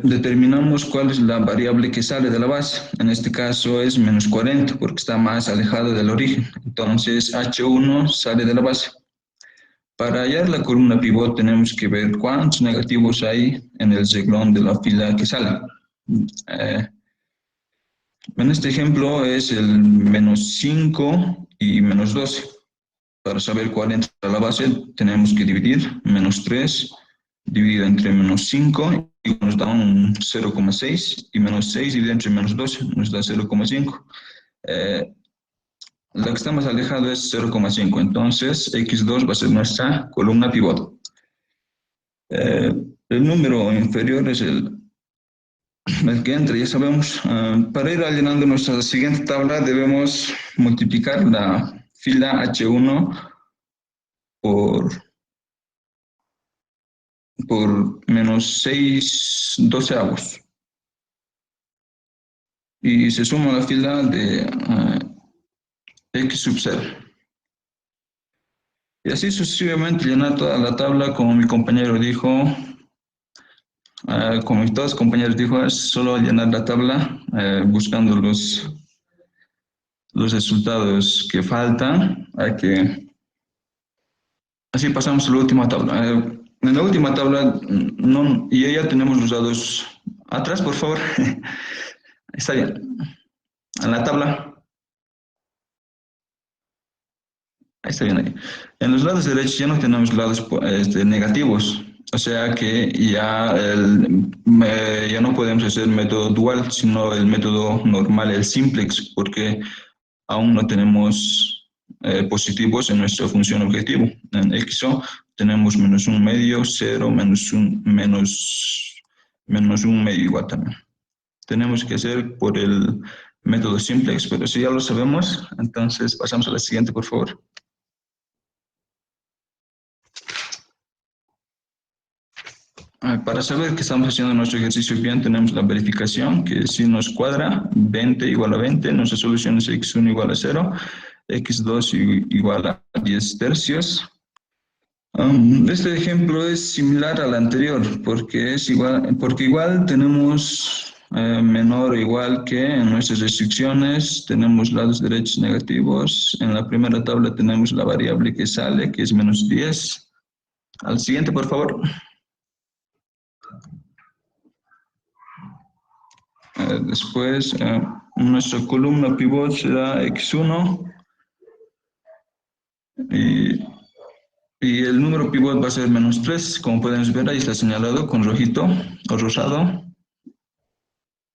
determinamos cuál es la variable que sale de la base. En este caso es menos 40 porque está más alejado del origen. Entonces H1 sale de la base. Para hallar la columna pivot tenemos que ver cuántos negativos hay en el renglón de la fila que sale. En este ejemplo es el menos 5 y menos 12. Para saber cuál entra a la base tenemos que dividir menos 3 dividido entre menos 5 y nos da un 0,6, y menos 6 dividido entre menos 12 nos da 0,5. La que está más alejado es 0,5, entonces X2 va a ser nuestra columna pivote. El número inferior es el que entra, ya sabemos. Para ir llenando nuestra siguiente tabla debemos multiplicar la fila H1 por menos 6 doceavos. Y se suma la fila de X sub 0. Y así sucesivamente llenar toda la tabla, como mi compañero dijo. Como todos los compañeros dijo, es solo llenar la tabla buscando los resultados que faltan. Así pasamos a la última tabla. En la última tabla, y ya tenemos los dados atrás, por favor. Está bien. En la tabla. Ahí está bien ahí. En los lados derechos ya no tenemos lados negativos. O sea que ya no podemos hacer el método dual, sino el método normal, el simplex, porque aún no tenemos positivos en nuestra función objetivo. En XO tenemos menos un medio, 0, menos un medio igual también. Tenemos que hacer por el método simplex, pero si ya lo sabemos, entonces pasamos a la siguiente, por favor. Para saber que estamos haciendo nuestro ejercicio bien, tenemos la verificación, que si nos cuadra, 20 igual a 20, nuestra solución es x1 igual a 0, x2 igual a 10 tercios. Este ejemplo es similar al anterior, porque igual tenemos menor o igual que en nuestras restricciones, tenemos lados derechos negativos. En la primera tabla tenemos la variable que sale, que es menos 10. Al siguiente, por favor. Después, nuestra columna pivot será x1 y el número pivot va a ser menos 3. Como pueden ver, ahí está señalado con rojito o rosado.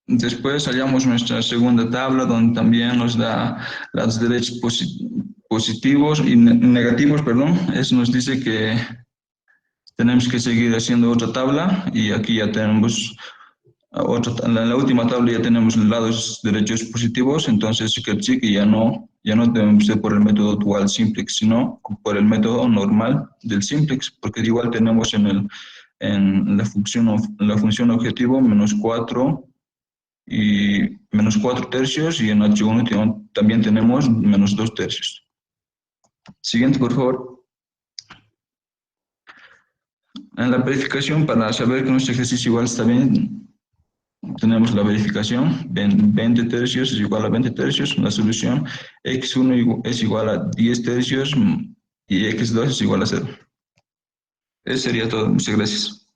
Después hallamos nuestra segunda tabla, donde también nos da lados derechos positivos y negativos, perdón. Eso nos dice que tenemos que seguir haciendo otra tabla, y aquí ya tenemos en la última tabla ya tenemos lados derechos positivos, entonces que ya no debemos ser por el método dual simplex, sino por el método normal del simplex, porque igual tenemos en la función objetivo menos 4 y menos 4 tercios, y en H1 también tenemos menos 2 tercios. Siguiente, por favor. En la verificación, para saber que nuestro ejercicio igual está bien, tenemos la verificación, 20 tercios es igual a 20 tercios, la solución x1 es igual a 10 tercios y x2 es igual a 0. Eso sería todo, muchas gracias.